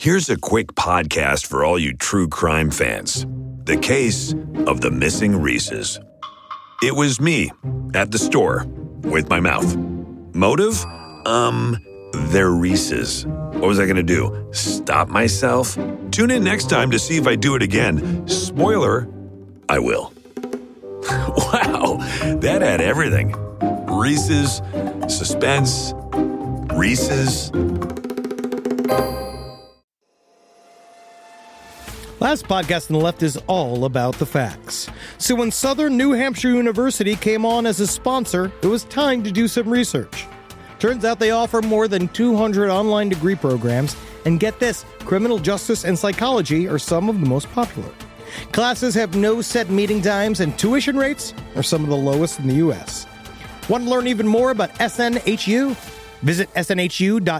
Here's a quick podcast for all you true crime fans. The case of the missing Reeses. It was me at the store with my mouth. Motive? They're Reeses. What was I going to do? Stop myself? Tune in next time to see if I do it again. Spoiler, I will. Wow, that had everything. Reeses, suspense, Reeses. Last podcast on the left is all about the facts. So when Southern New Hampshire University came on as a sponsor, it was time to do some research. Turns out they offer more than 200 online degree programs, and get this, criminal justice and psychology are some of the most popular. Classes have no set meeting times, and tuition rates are some of the lowest in the U.S. Want to learn even more about SNHU? Visit snhu.edu/last.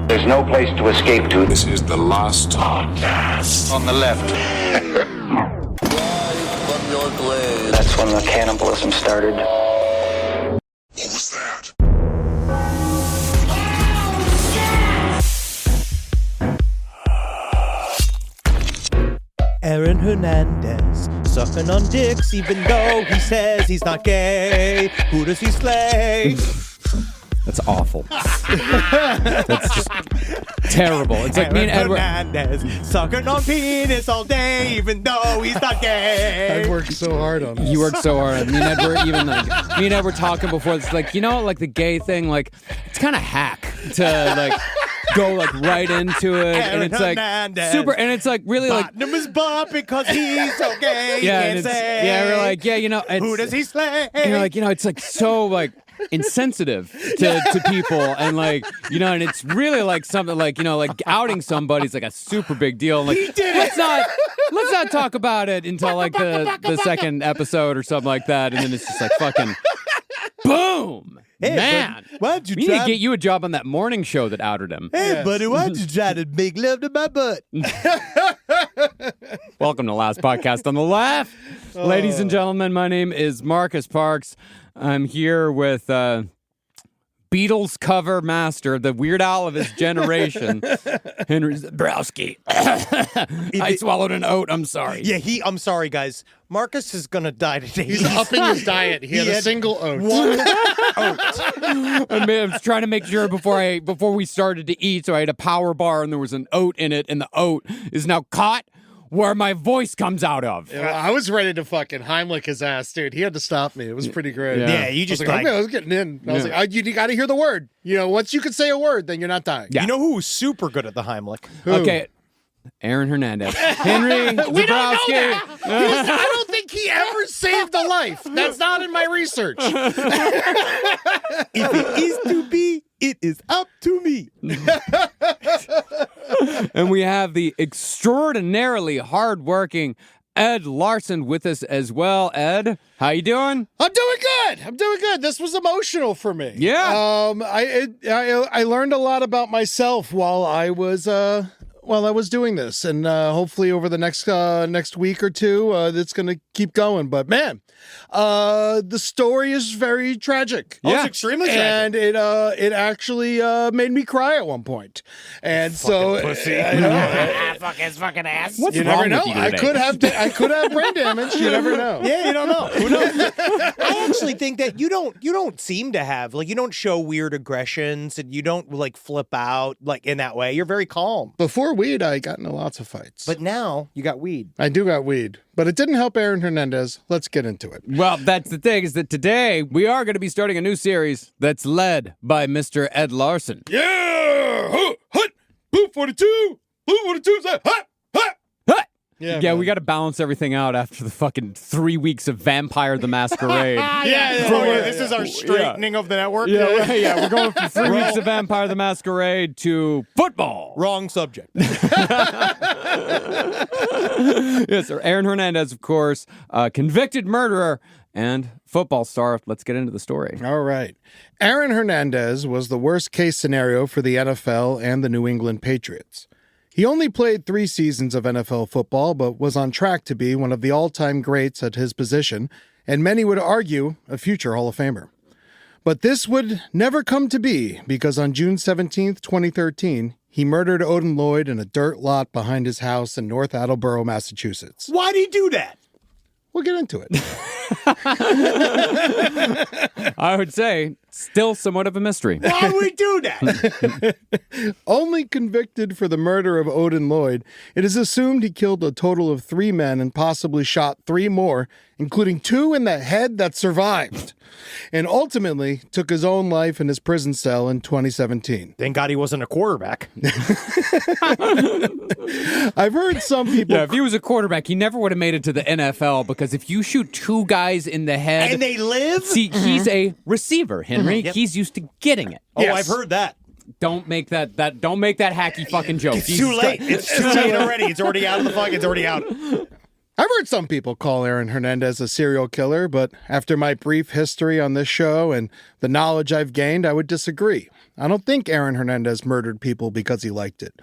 There's no place to escape to. This is the last podcast. On the left. That's when the cannibalism started. What was that? Aaron Hernandez, sucking on dicks even though he says he's not gay. Who does he slay? That's awful. That's just terrible. It's like me and Edward. Hernandez, sucking on penis all day even though he's not gay. I worked so hard on this. You worked so hard. Me and Edward even me and Ed were talking before. It's like, you know, like the gay thing, like it's kind of hack to like go like right into it, and it's like super, and it's like really like Bottom is butt because he's so gay. yeah, He and can't it's, say. yeah, we're like yeah, you know, it's, Who does he slay? and you're like, you know, it's like so like insensitive to people, and like, you know, and it's really like something like, you know, like outing somebody's like a super big deal. And like, He did let's not talk about it until like the second episode or something like that, and then it's just like fucking boom. Hey, man, why don't you we need try? to get you a job on that morning show that outed him. Hey, buddy, why don't you try to make love to my butt? Welcome to Last Podcast on the Left. Ladies and gentlemen, my name is Marcus Parks. I'm here with Beatles cover master, the Weird Al of his generation, Henry Zabrowski. I swallowed an oat. I'm sorry. Yeah, I'm sorry, guys. Marcus is gonna die today. He's upping his diet. He had a single oat. One oat. I was trying to make sure before we started to eat, so I had a power bar and there was an oat in it, and the oat is now caught where my voice comes out of. Yeah, I was ready to fucking Heimlich his ass, dude. He had to stop me. It was pretty great. Yeah. You just I was like, okay, I was getting in. I was like, you got to hear the word. You know, once you can say a word, then you're not dying. Yeah. You know who was super good at the Heimlich? Okay. Aaron Hernandez. Henry Zabrowski. We don't know that. I don't think he ever saved a life. That's not in my research. If it is to be, it is up to me. And we have the extraordinarily hardworking Ed Larson with us as well. Ed, how you doing? I'm doing good. This was emotional for me. Yeah. I learned a lot about myself while I was doing this, and hopefully over the next week or two, it's going to keep going. But man, the story is very tragic. Yeah, it's extremely tragic, and it actually made me cry at one point. And so, pussy. I know. fucking ass. What's You wrong never know. with you I today? could have brain damage. You never know. Yeah, you don't know. Who knows? I actually think that you don't seem to have, like, you don't show weird aggressions, and you don't like flip out like in that way. You're very calm. Before weed, I got into lots of fights. But now you got weed. I do got weed. But it didn't help Aaron Hernandez. Let's get into it. Well, that's the thing, is that today we are going to be starting a new series that's led by Mr. Ed Larson. Yeah! Hut! Blue 42! Blue 42! Hut! Hut! Hut! Yeah, Yeah, man. we got to balance everything out after the fucking 3 weeks of Vampire the Masquerade. This is our straightening of the network. Yeah, we're going from 3 weeks of Vampire the Masquerade to football. Wrong subject. Yes, sir. Aaron Hernandez, of course, convicted murderer and football star. Let's get into the story. All right. Aaron Hernandez was the worst case scenario for the NFL and the New England Patriots. He only played 3 seasons of NFL football, but was on track to be one of the all-time greats at his position, and many would argue a future Hall of Famer. But this would never come to be because on June 17th, 2013, he murdered Odin Lloyd in a dirt lot behind his house in North Attleboro, Massachusetts. Why'd he do that? We'll get into it. I would say still somewhat of a mystery. Why would he do that? Only convicted for the murder of Odin Lloyd, it is assumed he killed a total of 3 men and possibly shot 3 more, including 2 in the head that survived, and ultimately took his own life in his prison cell in 2017. Thank God he wasn't a quarterback. I've heard some people... Yeah, if he was a quarterback, he never would have made it to the NFL because if you shoot 2 guys in the head... And they live? See, he's a receiver, Henry. Yep. He's used to getting it. Oh, Yes. I've heard that. Don't make that hacky fucking joke. It's too late. It's too late already. It's already out of the fuck. It's already out. I've heard some people call Aaron Hernandez a serial killer, but after my brief history on this show and the knowledge I've gained, I would disagree. I don't think Aaron Hernandez murdered people because he liked it.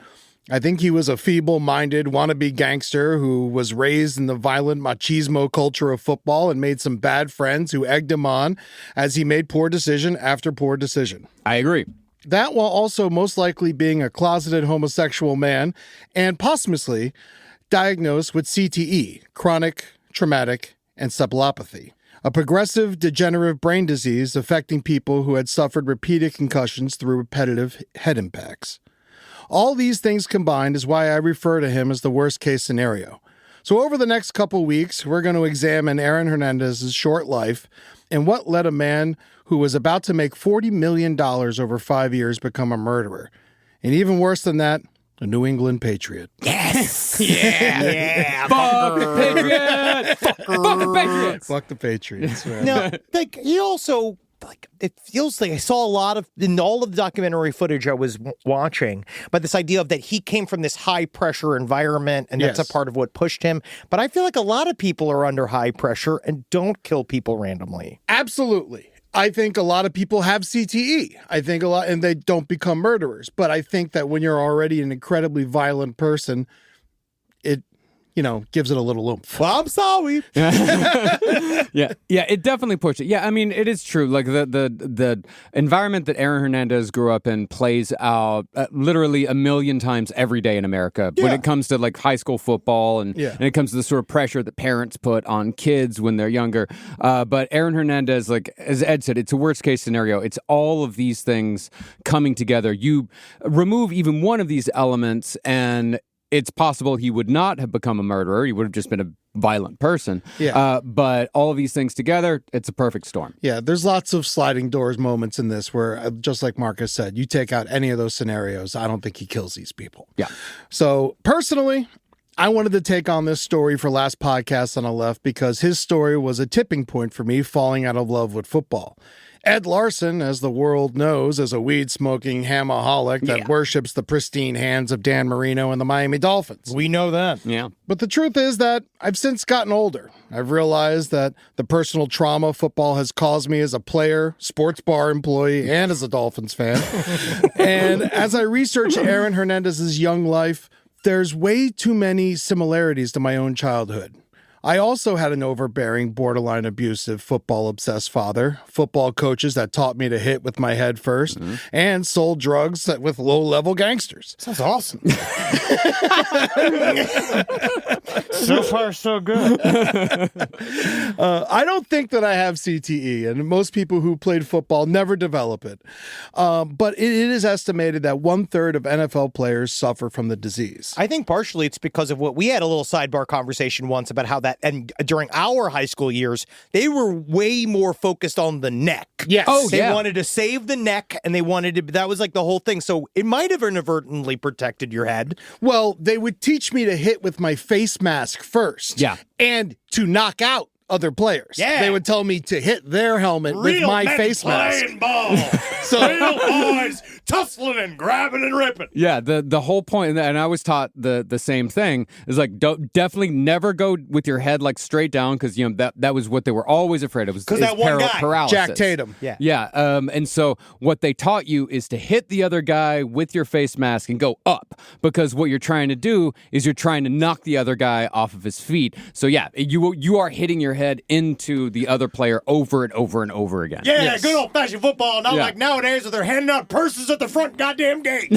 I think he was a feeble-minded wannabe gangster who was raised in the violent machismo culture of football and made some bad friends who egged him on as he made poor decision after poor decision. I agree. That while also most likely being a closeted homosexual man and posthumously diagnosed with CTE, chronic traumatic encephalopathy, a progressive degenerative brain disease affecting people who had suffered repeated concussions through repetitive head impacts. All these things combined is why I refer to him as the worst-case scenario. So over the next couple weeks, we're going to examine Aaron Hernandez's short life and what led a man who was about to make $40 million over 5 years become a murderer. And even worse than that, a New England Patriot. Yes. Yeah. Fuck the Patriots! Fuck the Patriots! Fuck the Patriots, man. Now, like, he also, like, it feels like I saw a lot of, in all of the documentary footage I was watching, but this idea of that he came from this high pressure environment and that's Yes. a part of what pushed him. But I feel like a lot of people are under high pressure and don't kill people randomly. Absolutely. I think a lot of people have CTE. I think a lot, and they don't become murderers. But I think that when you're already an incredibly violent person, it, gives it a little oomph. Well, I'm sorry. Yeah, it definitely pushed it. Yeah, I mean, it is true. Like the environment that Aaron Hernandez grew up in plays out literally a million times every day in America when Yeah. it comes to like high school football and it comes to the sort of pressure that parents put on kids when they're younger. But Aaron Hernandez, like as Ed said, it's a worst case scenario. It's all of these things coming together. You remove even one of these elements and it's possible he would not have become a murderer. He would have just been a violent person. Yeah. But all of these things together, it's a perfect storm. Yeah, there's lots of sliding doors moments in this where, just like Marcus said, you take out any of those scenarios, I don't think he kills these people. Yeah. So personally, I wanted to take on this story for last podcast on the left because his story was a tipping point for me falling out of love with football. Ed Larson, as the world knows, is a weed-smoking hamaholic that worships the pristine hands of Dan Marino and the Miami Dolphins. We know that. Yeah. But the truth is that I've since gotten older. I've realized that the personal trauma football has caused me as a player, sports bar employee, and as a Dolphins fan. And as I research Aaron Hernandez's young life, there's way too many similarities to my own childhood. I also had an overbearing, borderline abusive, football-obsessed father, football coaches that taught me to hit with my head first, and sold drugs with low-level gangsters. Sounds awesome. So far, so good. I don't think that I have CTE, and most people who played football never develop it. But it is estimated that 1/3 of NFL players suffer from the disease. I think partially it's because of what we had a little sidebar conversation once about how that, and during our high school years, they were way more focused on the neck. Yes. Oh, They yeah. wanted to save the neck, and they wanted to, that was like the whole thing. So it might have inadvertently protected your head. Well, they would teach me to hit with my face mask first. Yeah. And to knock out other players. Yeah. They would tell me to hit their helmet with my face mask. ball. So Real boys tussling and grabbing and ripping. Yeah, the whole point, and I was taught the same thing, is like definitely never go with your head like straight down because that was what they were always afraid of. Because that one guy, paralysis. Jack Tatum. Yeah. Yeah, and so what they taught you is to hit the other guy with your face mask and go up because what you're trying to do is you're trying to knock the other guy off of his feet. So yeah, you are hitting your head head into the other player over and over and over again. Yeah, good old-fashioned football, not like nowadays where they're handing out purses at the front goddamn gate.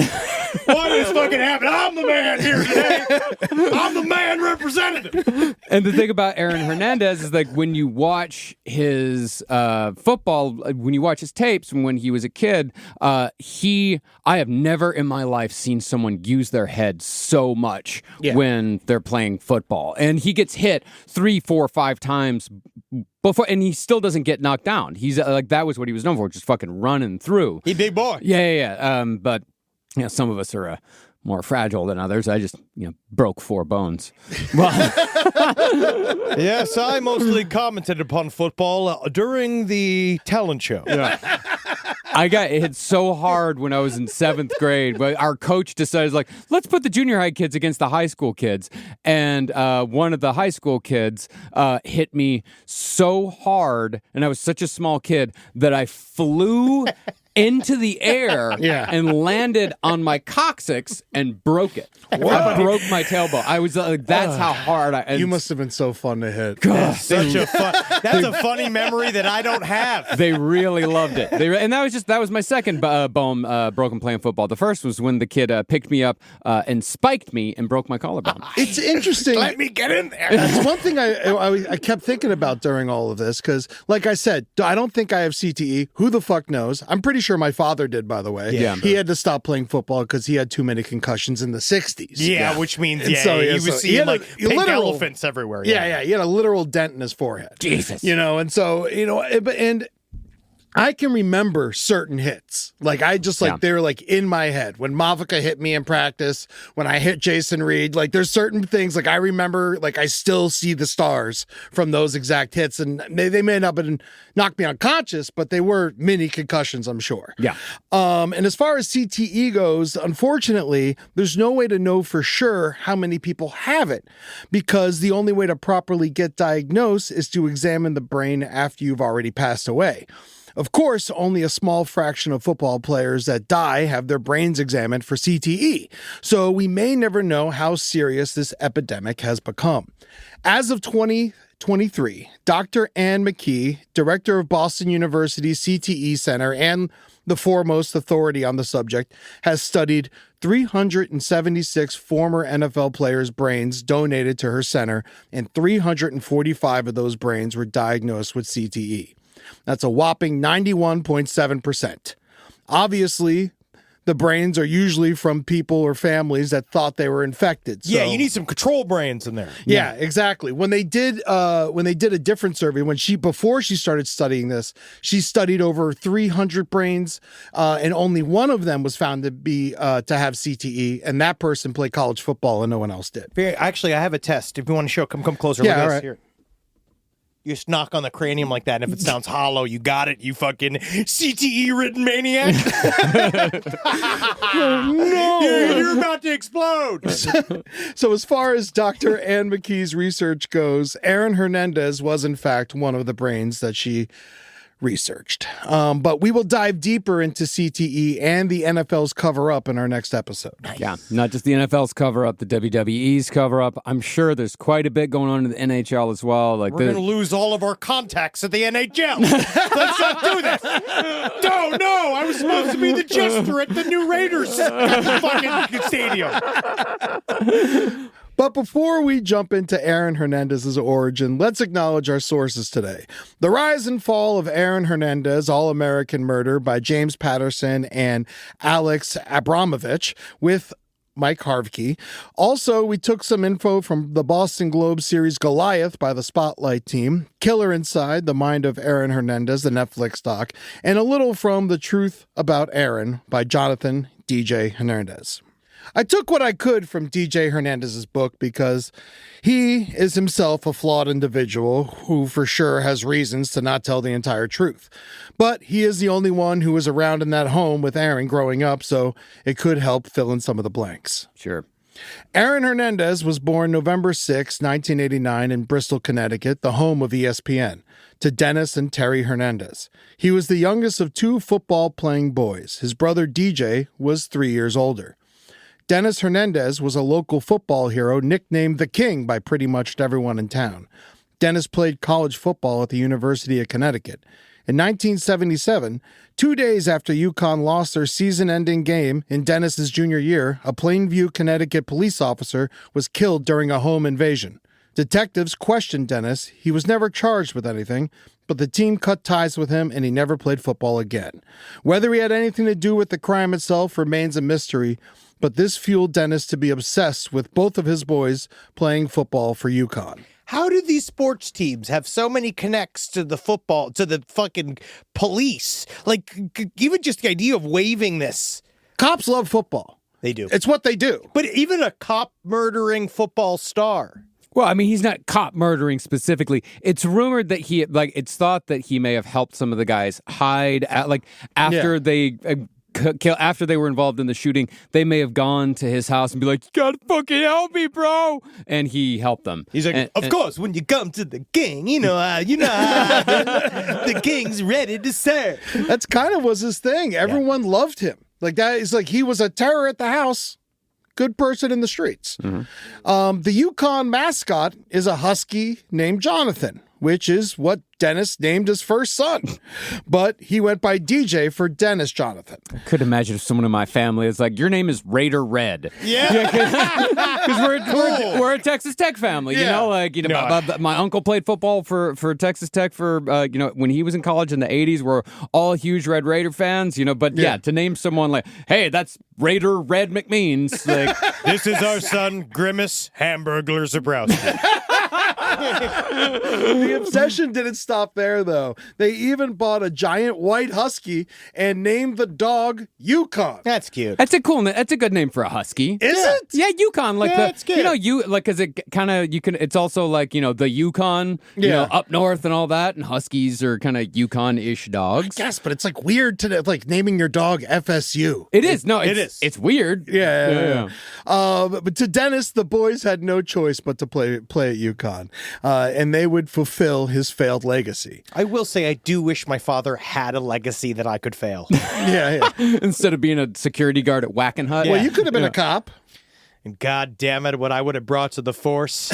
What is fucking happening? I'm the man here today. I'm the man representative. And the thing about Aaron Hernandez is like when you watch his football, when you watch his tapes from when he was a kid, I have never in my life seen someone use their head so much when they're playing football. And he gets hit 3, 4, 5 times before, and he still doesn't get knocked down. He's like, that was what he was known for, just fucking running through. He big boy. Yeah. But some of us are more fragile than others. I just, broke 4 bones. Well, Yes, I mostly commented upon football during the talent show. yeah. I got hit so hard when I was in 7th grade, but our coach decided, like, let's put the junior high kids against the high school kids. And one of the high school kids hit me so hard, and I was such a small kid, that I flew into the air and landed on my coccyx and broke it. I broke my tailbone. I was like, that's how hard I... You must have been so fun to hit. That's a funny memory that I don't have. They really loved it. And that was my second bone broken playing football. The first was when the kid picked me up and spiked me and broke my collarbone. It's interesting. Let me get in there. That's one thing I kept thinking about during all of this, because, like I said, I don't think I have CTE. Who the fuck knows? I'm pretty sure my father did, by the way. Yeah. He had to stop playing football because he had too many concussions in the 60s. Yeah, which means he was seeing like pink elephants everywhere. Yeah, he had a literal dent in his forehead. Jesus. And so, and I can remember certain hits. Like, they were like in my head. When Mavica hit me in practice, when I hit Jason Reed, like there's certain things, like I remember, like I still see the stars from those exact hits. And they may not have knocked me unconscious, but they were mini concussions, I'm sure. Yeah. And as far as CTE goes, unfortunately, there's no way to know for sure how many people have it, because the only way to properly get diagnosed is to examine the brain after you've already passed away. Of course, only a small fraction of football players that die have their brains examined for CTE, so we may never know how serious this epidemic has become. As of 2023, Dr. Ann McKee, director of Boston University's CTE Center and the foremost authority on the subject, has studied 376 former NFL players' brains donated to her center, and 345 of those brains were diagnosed with CTE. That's a whopping 91.7%. Obviously, the brains are usually from people or families that thought they were infected. So. Yeah, you need some control brains in there. Yeah, exactly. When they did a different survey, before she started studying this, she studied over 300 brains, and only one of them was found to have CTE, and that person played college football, and no one else did. Actually, I have a test. If you want to show, come closer. Yeah, Look at all this right. here. You just knock on the cranium like that, and if it sounds hollow, you got it, you fucking CTE-ridden maniac. Oh, no! You're about to explode! So as far as Dr. Ann McKee's research goes, Aaron Hernandez was, in fact, one of the brains that she researched. But we will dive deeper into CTE and the NFL's cover-up in our next episode. Yeah, not just the NFL's cover-up, the WWE's cover-up. I'm sure there's quite a bit going on in the NHL as well. Like We're going to lose all of our contacts at the NHL. Let's not do this. No, I was supposed to be the jester at the new Raiders fucking stadium. But before we jump into Aaron Hernandez's origin, let's acknowledge our sources today. The Rise and Fall of Aaron Hernandez, All-American Murder by James Patterson and Alex Abramovich with Mike Harvey. Also, we took some info from the Boston Globe series Goliath by the Spotlight team, Killer Inside, The Mind of Aaron Hernandez, the Netflix doc, and a little from The Truth About Aaron by Jonathan DJ Hernandez. I took what I could from DJ Hernandez's book because he is himself a flawed individual who for sure has reasons to not tell the entire truth. But he is the only one who was around in that home with Aaron growing up, so it could help fill in some of the blanks. Sure. Aaron Hernandez was born November 6, 1989 in Bristol, Connecticut, the home of ESPN, to Dennis and Terry Hernandez. He was the youngest of 2 football-playing boys. His brother DJ was 3 years older. Dennis Hernandez was a local football hero nicknamed the King by pretty much everyone in town. Dennis played college football at the University of Connecticut. In 1977, 2 days after UConn lost their season-ending game in Dennis's junior year, a Plainview, Connecticut police officer was killed during a home invasion. Detectives questioned Dennis. He was never charged with anything, but the team cut ties with him and he never played football again. Whether he had anything to do with the crime itself remains a mystery, but this fueled Dennis to be obsessed with both of his boys playing football for UConn. How do these sports teams have so many connects to the football, to the fucking police? Like, even just the idea of waiving this. Cops love football. They do. It's what they do. But even a cop murdering football star. Well, I mean, he's not cop murdering specifically. It's rumored that it's thought that he may have helped some of the guys hide after they after they were involved in the shooting. They may have gone to his house and be like, "You gotta fucking help me, bro," and he helped them. He's like, of course, when you come to the gang, you know how the gang's ready to serve. That's kind of was his thing. Everyone loved him. Like that is like he was a terror at the house. Good person in the streets. Mm-hmm. The UConn mascot is a husky named Jonathan, which is what Dennis named his first son. But he went by DJ for Dennis Jonathan. I could imagine if someone in my family is like, your name is Raider Red. Yeah. Because we're a Texas Tech family, you know? Like, my uncle played football for Texas Tech for, when he was in college in the 80s. We're all huge Red Raider fans, But to name someone like, hey, that's Raider Red McMeans. Like, this is our son, Grimace Hamburglar Zabrowski. The obsession didn't stop there, though. They even bought a giant white husky and named the dog Yukon. That's cute. That's a cool name. That's a good name for a husky. Is it? Yeah, Yukon. Like it's cute. Because it kind of it's also like the Yukon, up north and all that. And huskies are kind of Yukon-ish dogs. Yes, but it's like weird to like naming your dog FSU. It is. No, it is. It's weird. Yeah. But to Dennis, the boys had no choice but to play at UConn, and they would fulfill his failed legacy. I will say I do wish my father had a legacy that I could fail. Yeah. Instead of being a security guard at Wackenhut. Well, you could have been a cop. And God damn it, what I would have brought to the force.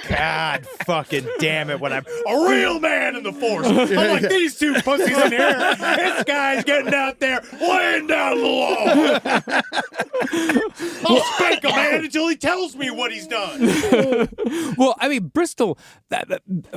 God fucking damn it, when I'm a real man in the force. I'm like these two pussies in here. This guy's getting out there laying down the law. I'll spank a man until he tells me what he's done. Well, I mean, Bristol,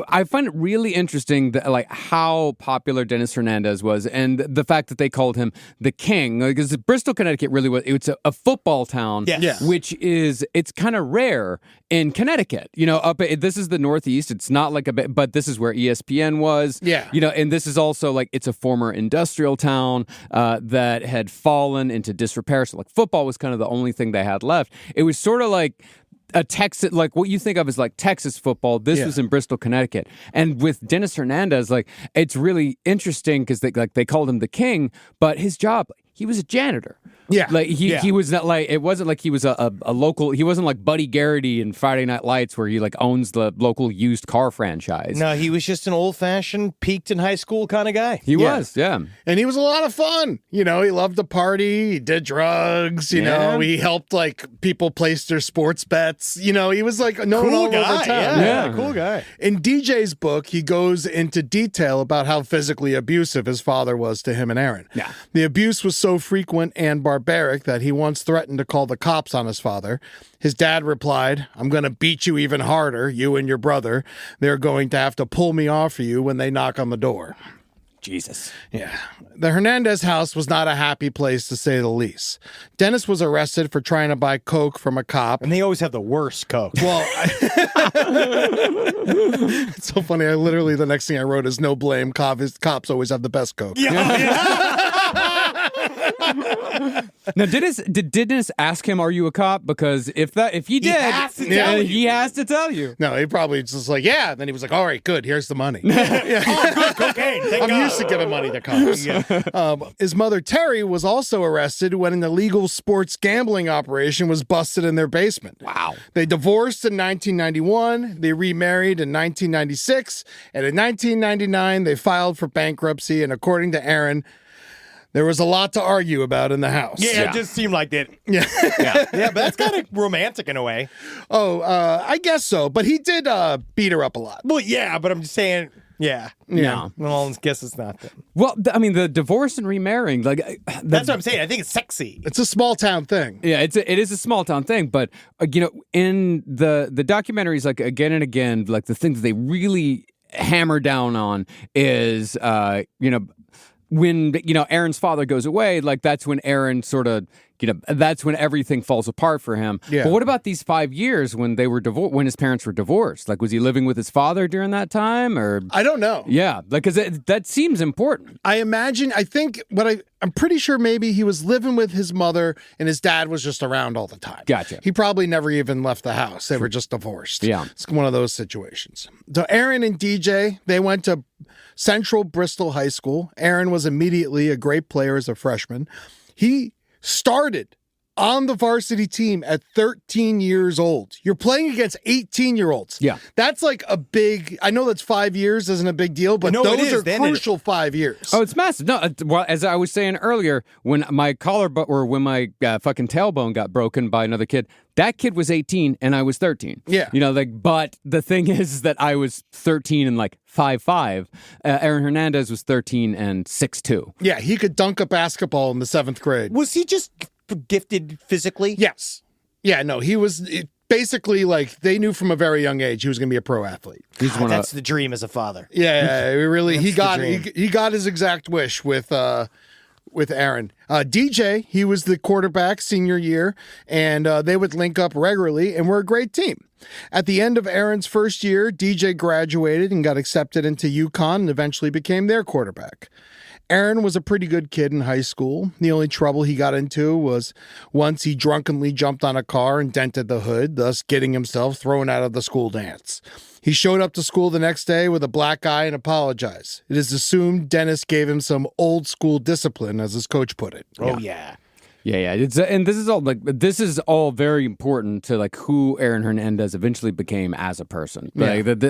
I find it really interesting that, like, how popular Dennis Hernandez was and the fact that they called him the king. Because Bristol, Connecticut really was, it's a football town, which it's kind of rare in Connecticut. This is the Northeast. It's not like but this is where ESPN was. Yeah. And this is also like, it's a former industrial town that had fallen into disrepair. So like football was kind of the only thing they had left. It was sort of like a Texas, like what you think of as like Texas football. This was in Bristol, Connecticut. And with Dennis Hernandez, like, it's really interesting because they called him the king, but his job, he was a janitor. Yeah. Like he was not like, it wasn't like he was a local, he wasn't like Buddy Garrity in Friday Night Lights where he like owns the local used car franchise. No, he was just an old-fashioned, peaked in high school kind of guy. He was. And he was a lot of fun. He loved to party. He did drugs. You know, he helped like people place their sports bets. He was like known all over town. Yeah, cool guy. In DJ's book, he goes into detail about how physically abusive his father was to him and Aaron. Yeah. The abuse was so frequent and barbaric that he once threatened to call the cops on his father. His dad replied, "I'm going to beat you even harder, you and your brother. They're going to have to pull me off of you when they knock on the door." Jesus. Yeah. The Hernandez house was not a happy place, to say the least. Dennis was arrested for trying to buy coke from a cop. And they always have the worst coke. Well, it's so funny. The next thing I wrote is no blame. Cops always have the best coke. Now, did Dennis ask him, "Are you a cop?" Because if he did, he has to tell you. No, he probably just like, yeah. Then he was like, "All right, good. Here's the money." Oh, good cocaine. I'm used to giving money to cops. His mother, Terry, was also arrested when an illegal sports gambling operation was busted in their basement. Wow. They divorced in 1991. They remarried in 1996. And in 1999, they filed for bankruptcy. And according to Aaron, There was a lot to argue about in the house. Yeah, it just seemed like that. Yeah. Yeah, but that's kind of romantic in a way. Oh, I guess so. But he did beat her up a lot. Well, yeah, but I'm just saying, yeah. No. Well, I guess it's not that. Well, I mean, the divorce and remarrying, like That's what I'm saying. I think it's sexy. It's a small town thing. yeah, it is a small town thing, but in the documentaries, like again and again, like the thing that they really hammer down on is when Aaron's father goes away, like that's when Aaron sort of that's when everything falls apart for him. Yeah. But what about these 5 years when they were when his parents were divorced? Like, was he living with his father during that time, or I don't know. yeah, like because that seems important. I'm pretty sure maybe he was living with his mother and his dad was just around all the time. Gotcha. He probably never even left the house. They were just divorced. Yeah. It's one of those situations. So Aaron and DJ, they went to Central Bristol High School. Aaron was immediately a great player as a freshman. He started on the varsity team at 13 years old. You're playing against 18-year-olds. Yeah. That's like a big, I know that's 5 years isn't a big deal, but No, it those is. are Then crucial 5 years. Oh, it's massive. No, well, as I was saying earlier, when my when my fucking tailbone got broken by another kid, that kid was 18 and I was 13. Yeah. But the thing is that I was 13 and 5'5". Aaron Hernandez was 13 and 6'2". Yeah, he could dunk a basketball in the 7th grade. Was he just gifted physically? Yes. Yeah, no, he was basically they knew from a very young age he was going to be a pro athlete. That's the dream as a father. Yeah, really, he got dream. he got his exact wish with Aaron. DJ, he was the quarterback senior year, and they would link up regularly and were a great team. At the end of Aaron's first year, DJ graduated and got accepted into UConn and eventually became their quarterback. Aaron was a pretty good kid in high school. The only trouble he got into was once he drunkenly jumped on a car and dented the hood, thus getting himself thrown out of the school dance. He showed up to school the next day with a black eye and apologized. It is assumed Dennis gave him some old school discipline, as his coach put it. Oh, yeah. Yeah. And this is all very important to who Aaron Hernandez eventually became as a person.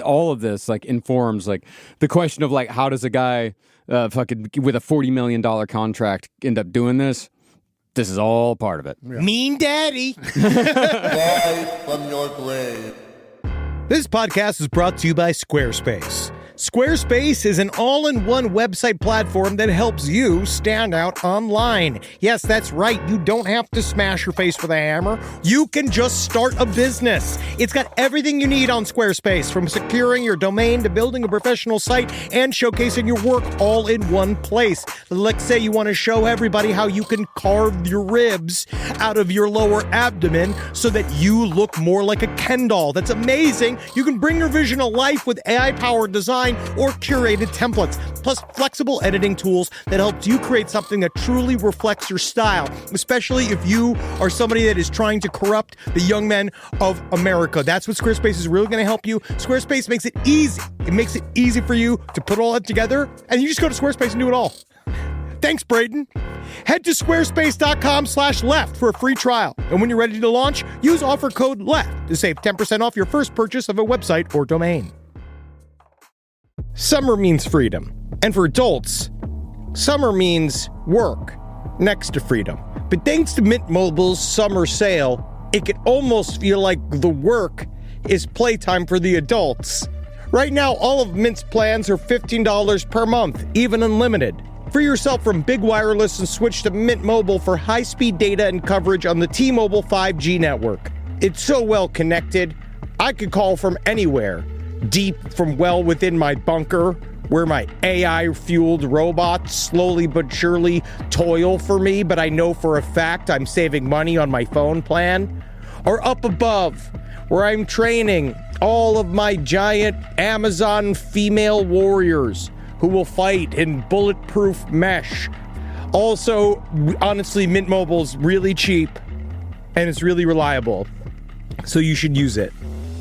All of this informs the question of how does a guy fucking with a $40 million contract end up doing this? This is all part of it. Yeah. Mean daddy. Live from your grave. This podcast is brought to you by Squarespace. Squarespace is an all-in-one website platform that helps you stand out online. Yes, that's right. You don't have to smash your face with a hammer. You can just start a business. It's got everything you need on Squarespace, from securing your domain to building a professional site and showcasing your work all in one place. Let's say you want to show everybody how you can carve your ribs out of your lower abdomen so that you look more like a Ken doll. That's amazing. You can bring your vision to life with AI-powered design or curated templates, plus flexible editing tools that helps you create something that truly reflects your style, especially if you are somebody that is trying to corrupt the young men of America. That's what Squarespace is really going to help you. Squarespace makes it easy. It makes it easy for you to put all that together, and you just go to Squarespace and do it all. Thanks, Braden. Head to squarespace.com/left for a free trial. And when you're ready to launch, use offer code LEFT to save 10% off your first purchase of a website or domain. Summer means freedom. And for adults, summer means work next to freedom. But thanks to Mint Mobile's summer sale, it can almost feel like the work is playtime for the adults. Right now, all of Mint's plans are $15 per month, even unlimited. Free yourself from big wireless and switch to Mint Mobile for high-speed data and coverage on the T-Mobile 5G network. It's so well connected, I could call from anywhere. Deep from well within my bunker, where my AI-fueled robots slowly but surely toil for me, but I know for a fact I'm saving money on my phone plan. Or up above, where I'm training all of my giant Amazon female warriors who will fight in bulletproof mesh. Also, honestly, Mint Mobile's really cheap, and it's really reliable, so you should use it.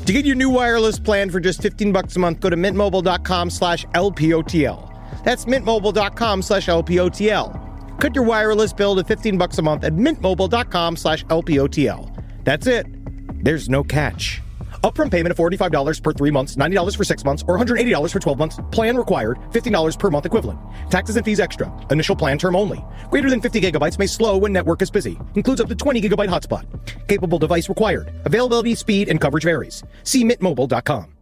To get your new wireless plan for just $15 a month, go to mintmobile.com/LPOTL. That's mintmobile.com/LPOTL. Cut your wireless bill to $15 a month at mintmobile.com/LPOTL. That's it. There's no catch. Upfront payment of $45 per 3 months, $90 for 6 months, or $180 for 12 months. Plan required, $15 per month equivalent. Taxes and fees extra. Initial plan term only. Greater than 50 gigabytes may slow when network is busy. Includes up to 20 gigabyte hotspot. Capable device required. Availability, speed, and coverage varies. See mintmobile.com.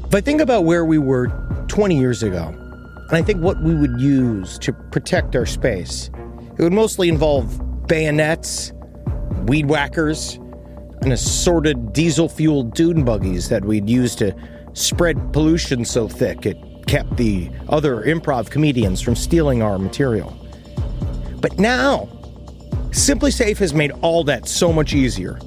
If I think about where we were 20 years ago, and I think what we would use to protect our space, it would mostly involve bayonets, weed whackers, and assorted diesel-fueled dune buggies that we'd use to spread pollution so thick it kept the other improv comedians from stealing our material. But now, Simply Safe has made all that so much easier.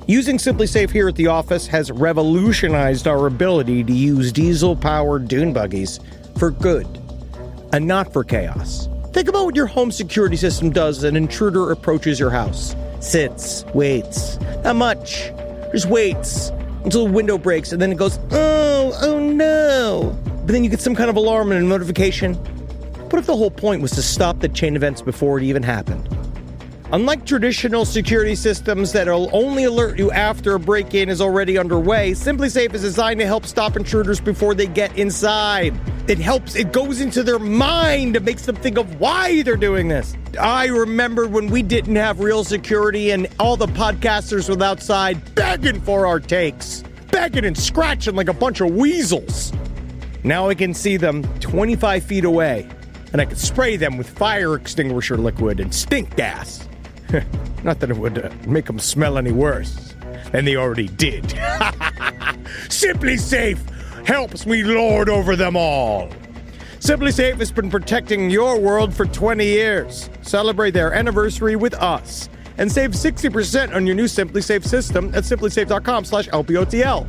Using Simply Safe here at the office has revolutionized our ability to use diesel-powered dune buggies for good, and not for chaos. Think about what your home security system does as an intruder approaches your house. Sits, waits. Not much. Just waits until the window breaks, and then it goes, oh no. But then you get some kind of alarm and a notification. What if the whole point was to stop the chain events before it even happened? Unlike traditional security systems that'll only alert you after a break-in is already underway, Simply Safe is designed to help stop intruders before they get inside. It goes into their mind. It makes them think of why they're doing this. I remember when we didn't have real security and all the podcasters were outside begging for our takes. Begging and scratching like a bunch of weasels. Now I can see them 25 feet away, and I can spray them with fire extinguisher liquid and stink gas. Not that it would make them smell any worse than they already did. Simply Safe helps me lord over them all. Simply Safe has been protecting your world for 20 years. Celebrate their anniversary with us and save 60% on your new Simply Safe system at simplysafe.com/LPOTL.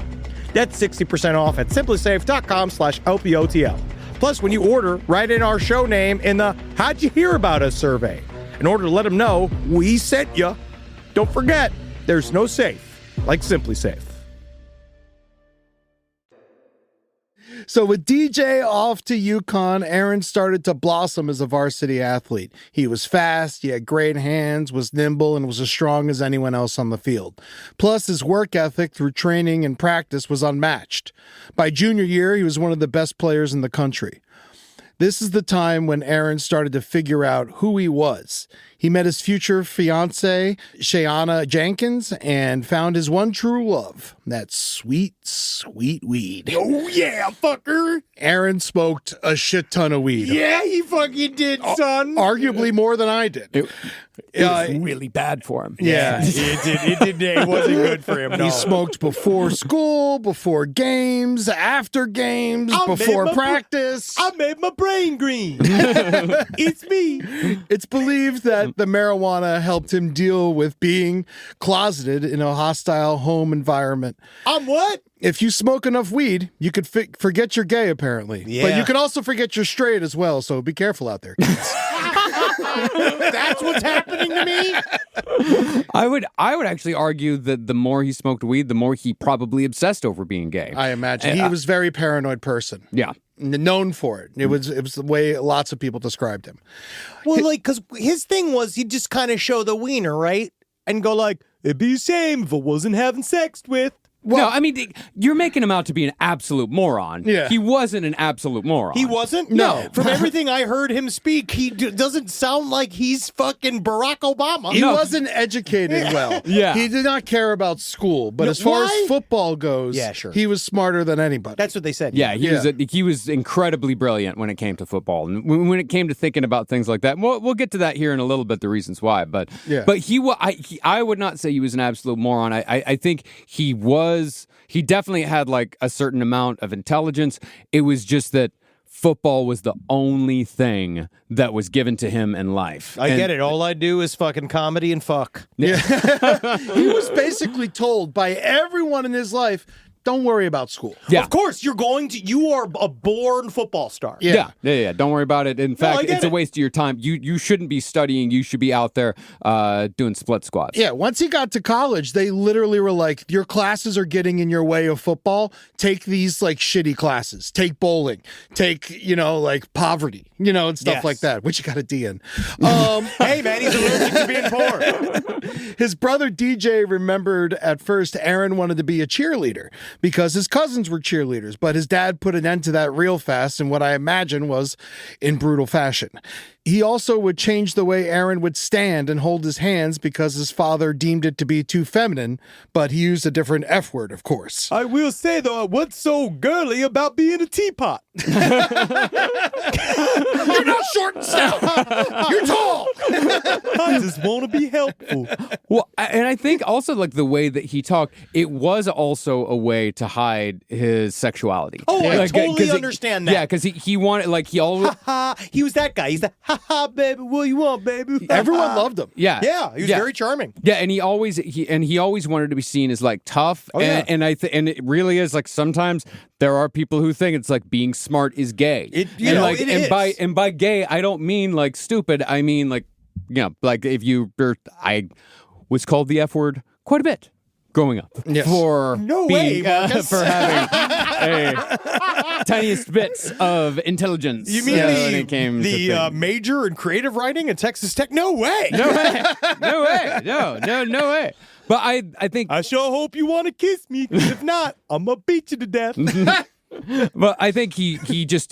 That's 60% off at simplysafe.com/LPOTL. Plus, when you order, write in our show name in the How'd You Hear About Us survey in order to let them know we sent you. Don't forget, there's no safe like Simply Safe. So with DJ off to UConn, Aaron started to blossom as a varsity athlete. He was fast, he had great hands, was nimble, and was as strong as anyone else on the field. Plus, his work ethic through training and practice was unmatched. By junior year, he was one of the best players in the country. This is the time when Aaron started to figure out who he was. He met his future fiancée, Shayana Jenkins, and found his one true love, that sweet, sweet weed. Oh, yeah, fucker. Aaron smoked a shit ton of weed. Yeah, he fucking did, son. Arguably more than I did. It was really bad for him. Yeah. It wasn't good for him, no. He smoked before school, before games, after games, I before made my practice. I made my brain green. It's me. It's believed that the marijuana helped him deal with being closeted in a hostile home environment. I'm what? If you smoke enough weed, you could forget you're gay, apparently. Yeah. But you could also forget you're straight as well, so be careful out there, kids. That's what's happening to me? I would actually argue that the more he smoked weed, the more he probably obsessed over being gay. I imagine. He was a very paranoid person. Yeah. Known for it. It was the way lots of people described him. Well, like, because his thing was he'd just kind of show the wiener, right? And go like, it'd be the same if I wasn't having sex with. Well, no, I mean, you're making him out to be an absolute moron. Yeah. He wasn't an absolute moron. He wasn't? No. From everything I heard him speak, he doesn't sound like he's fucking Barack Obama. He wasn't educated well. Yeah. He did not care about school, but as far as football goes, Yeah, sure. he was smarter than anybody. That's what they said. Yeah, he was incredibly brilliant when it came to football, and when it came to thinking about things like that. We'll get to that here in a little bit, the reasons why. But I would not say he was an absolute moron. I think he was. He definitely had like a certain amount of intelligence. It was just that football was the only thing that was given to him in life. I get it. All I do is fucking comedy and fuck. He was basically told by everyone in his life, don't worry about school. Yeah. Of course, you are a born football star. Yeah. Don't worry about it. In fact, I get it's a it. waste of your time. You shouldn't be studying. You should be out there doing split squats. Yeah, once he got to college, they literally were like, your classes are getting in your way of football. Take these like shitty classes. Take bowling. Take, like poverty, and stuff Yes. like that, which you got a D in. Hey, man, he's allergic to being poor. His brother DJ remembered at first Aaron wanted to be a cheerleader because his cousins were cheerleaders, but his dad put an end to that real fast in what I imagine was in brutal fashion. He also would change the way Aaron would stand and hold his hands because his father deemed it to be too feminine, but he used a different F word, of course. I will say, though, what's so girly about being a teapot? You're not short and stout. You're tall. I just want to be helpful. Well, and I think also like the way that he talked, it was also a way to hide his sexuality. Oh, I Like, totally 'cause understand that. Yeah, because he wanted, like, he always. He was that guy. He's the ha baby, what you want, baby? Everyone loved him. Yeah, Yeah, he was very charming. Yeah, and he always wanted to be seen as like tough, and and it really is like sometimes there are people who think it's like being smart is gay. It and is. by gay I don't mean like stupid. I mean like like if I was called the F word quite a bit growing up for No being, way, Marcus. for having tiniest bits of intelligence. You mean when it came to the things. major in creative writing at Texas Tech? No way. No way. No way. No way. But I think I sure hope you want to kiss me, because if not, I'm going to beat you to death. But I think he his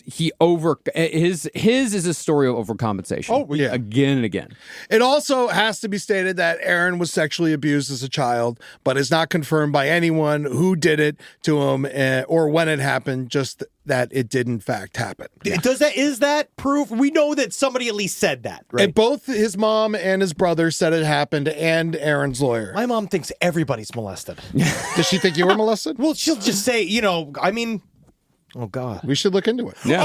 is a story of overcompensation. Oh, yeah. Again and again. It also has to be stated that Aaron was sexually abused as a child, but is not confirmed by anyone who did it to him or when it happened, just that it did in fact happen. Is that proof? We know that somebody at least said that, right? And both his mom and his brother said it happened, and Aaron's lawyer. My mom thinks everybody's molested. Does she think you were molested? Well, she'll just say, oh, God. We should look into it. Yeah.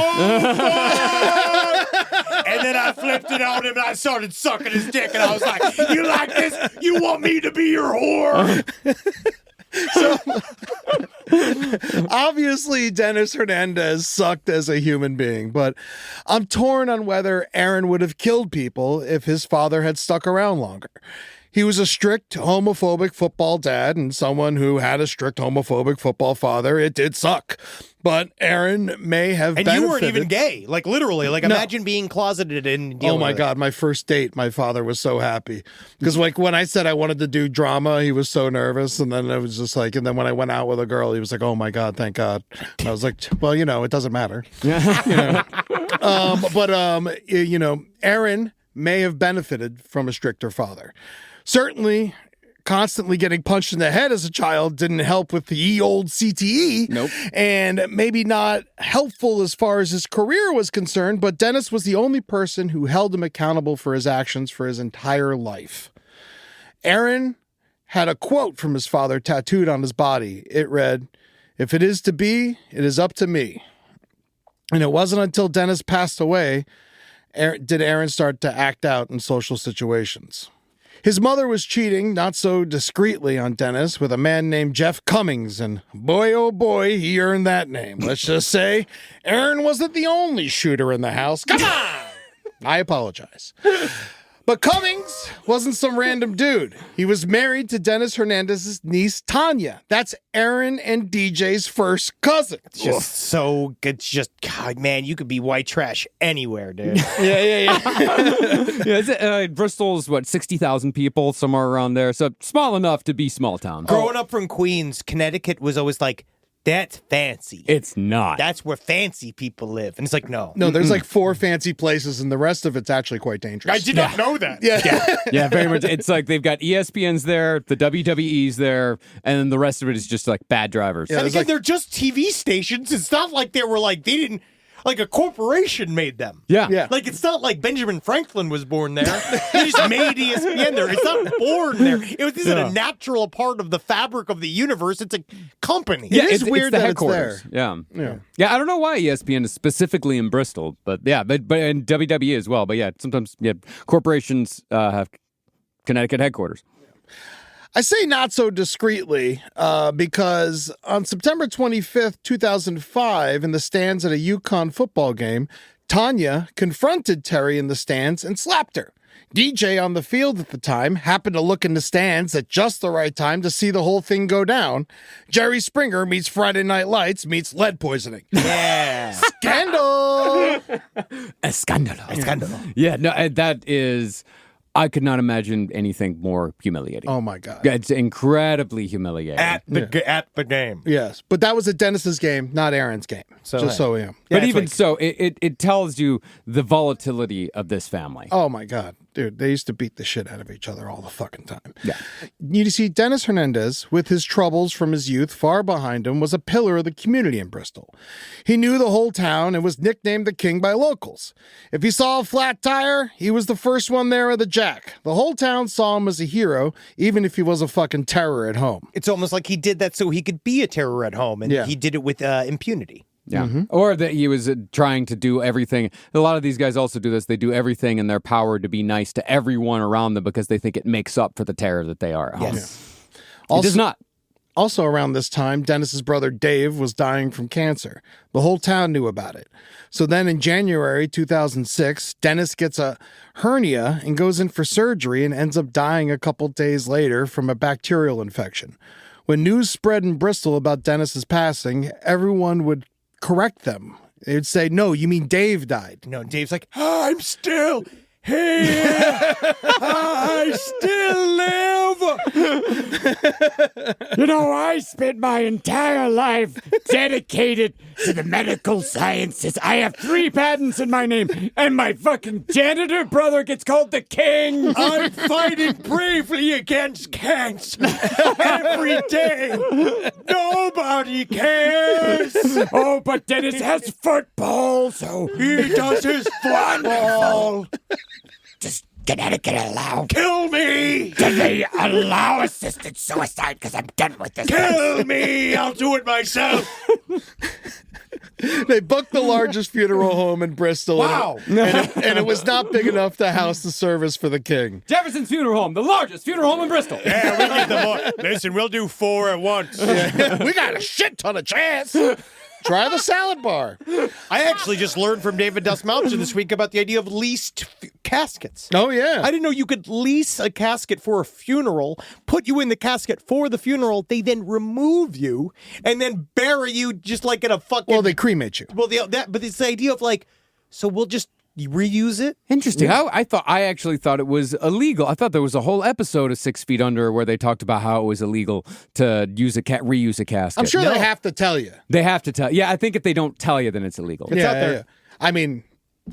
And then I flipped it on him and I started sucking his dick and I was like, you like this? You want me to be your whore? Obviously, Dennis Hernandez sucked as a human being, but I'm torn on whether Aaron would have killed people if his father had stuck around longer. He was a strict homophobic football dad and someone who had a strict homophobic football father. It did suck. But Aaron may have And benefited. you weren't even gay. Like, literally. Like, imagine being closeted and dealing Oh my with it. God, my first date, my father was so happy. Because like when I said I wanted to do drama, he was so nervous. And then it was just like, and then when I went out with a girl, he was like, oh my God, thank God. And I was like, well, it doesn't matter. Aaron may have benefited from a stricter father. Certainly, constantly getting punched in the head as a child didn't help with the old CTE. Nope. And maybe not helpful as far as his career was concerned, but Dennis was the only person who held him accountable for his actions for his entire life. Aaron had a quote from his father tattooed on his body. It read, "If it is to be, it is up to me." And it wasn't until Dennis passed away did Aaron start to act out in social situations. His mother was cheating, not so discreetly, on Dennis with a man named Jeff Cummings, and boy, oh boy, he earned that name. Let's just say Aaron wasn't the only shooter in the house. Come on! I apologize. But Cummings wasn't some random dude. He was married to Dennis Hernandez's niece, Tanya. That's Aaron and DJ's first cousin. It's just, God, man, you could be white trash anywhere, dude. Bristol's 60,000 people, somewhere around there. So small enough to be small town. Growing up from Queens, Connecticut was always like, that's fancy. It's not. That's where fancy people live. And it's like, no. No, there's like 4 fancy places, and the rest of it's actually quite dangerous. I did not know that. Yeah, very much. It's like they've got ESPN's there, the WWE's there, and then the rest of it is just like bad drivers. Yeah, And there's again, like- they're just TV stations. It's not like they didn't, like a corporation made them. Yeah. Like, it's not like Benjamin Franklin was born there. They just made ESPN there. It's not born there. It isn't a natural part of the fabric of the universe. It's a company. It is it's weird the that it's headquarters. there. Yeah. I don't know why ESPN is specifically in Bristol, but and WWE as well. But yeah, sometimes corporations have Connecticut headquarters. I say not so discreetly because on September 25th, 2005, in the stands at a UConn football game, Tanya confronted Terry in the stands and slapped her. DJ on the field at the time happened to look in the stands at just the right time to see the whole thing go down. Jerry Springer meets Friday Night Lights meets lead poisoning. Yeah. Scandal! Escándalo. Yeah, no, and that is... I could not imagine anything more humiliating. Oh, my God. It's incredibly humiliating. At the game. Yes, but that was at Dennis's game, not Aaron's game. So, just so we know. But it's even like- so, it tells you the volatility of this family. Oh, my God. Dude, they used to beat the shit out of each other all the fucking time. Yeah. You see, Dennis Hernandez, with his troubles from his youth far behind him, was a pillar of the community in Bristol. He knew the whole town and was nicknamed the King by locals. If he saw a flat tire, he was the first one there with a jack. The whole town saw him as a hero, even if he was a fucking terror at home. It's almost like he did that so he could be a terror at home, and Yeah. he did it with impunity. Yeah. Or that he was trying to do everything. A lot of these guys also do this. They do everything in their power to be nice to everyone around them because they think it makes up for the terror that they are at home. Yes. It does not. Also around this time, Dennis's brother Dave was dying from cancer. The whole town knew about it. So then in January 2006, Dennis gets a hernia and goes in for surgery and ends up dying a couple days later from a bacterial infection. When news spread in Bristol about Dennis's passing, everyone would correct them. They'd say, "No, you mean Dave died." No, Dave's like, I'm still here. I still live. You know, I spent my entire life dedicated to the medical sciences. I have 3 patents in my name, and my fucking janitor brother gets called the king. I'm fighting bravely against cancer every day. Nobody cares. Oh, but Dennis has football, so He does his football. Does Connecticut allow? Kill me. Do they allow assisted suicide? Because I'm done with this. Kill me. I'll do it myself. They booked the largest funeral home in Bristol. Wow. And it was not big enough to house the service for the king. Jefferson's Funeral Home, the largest funeral home in Bristol. Yeah, we need the more. Listen, we'll do 4 at once. We got a shit ton of chance. Try the salad bar. I actually just learned from David Dustmoucher this week about the idea of leased caskets. Oh, yeah. I didn't know you could lease a casket for a funeral, put you in the casket for the funeral, they then remove you, and then bury you just like in a fucking... Well, they cremate you. Well, but it's the idea of like, so we'll just reuse it? Interesting. I actually thought it was illegal. I thought there was a whole episode of 6 Feet Under where they talked about how it was illegal to use reuse a casket. I'm sure they have to tell you. They have to tell. Yeah, I think if they don't tell you, then it's illegal. It's out there. Yeah. I mean,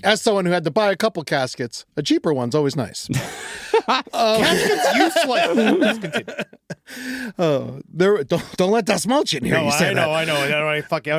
as someone who had to buy a couple caskets, a cheaper one's always nice. Caskets useless. Continue. Don't let that mulch in here. No, you say I know. I don't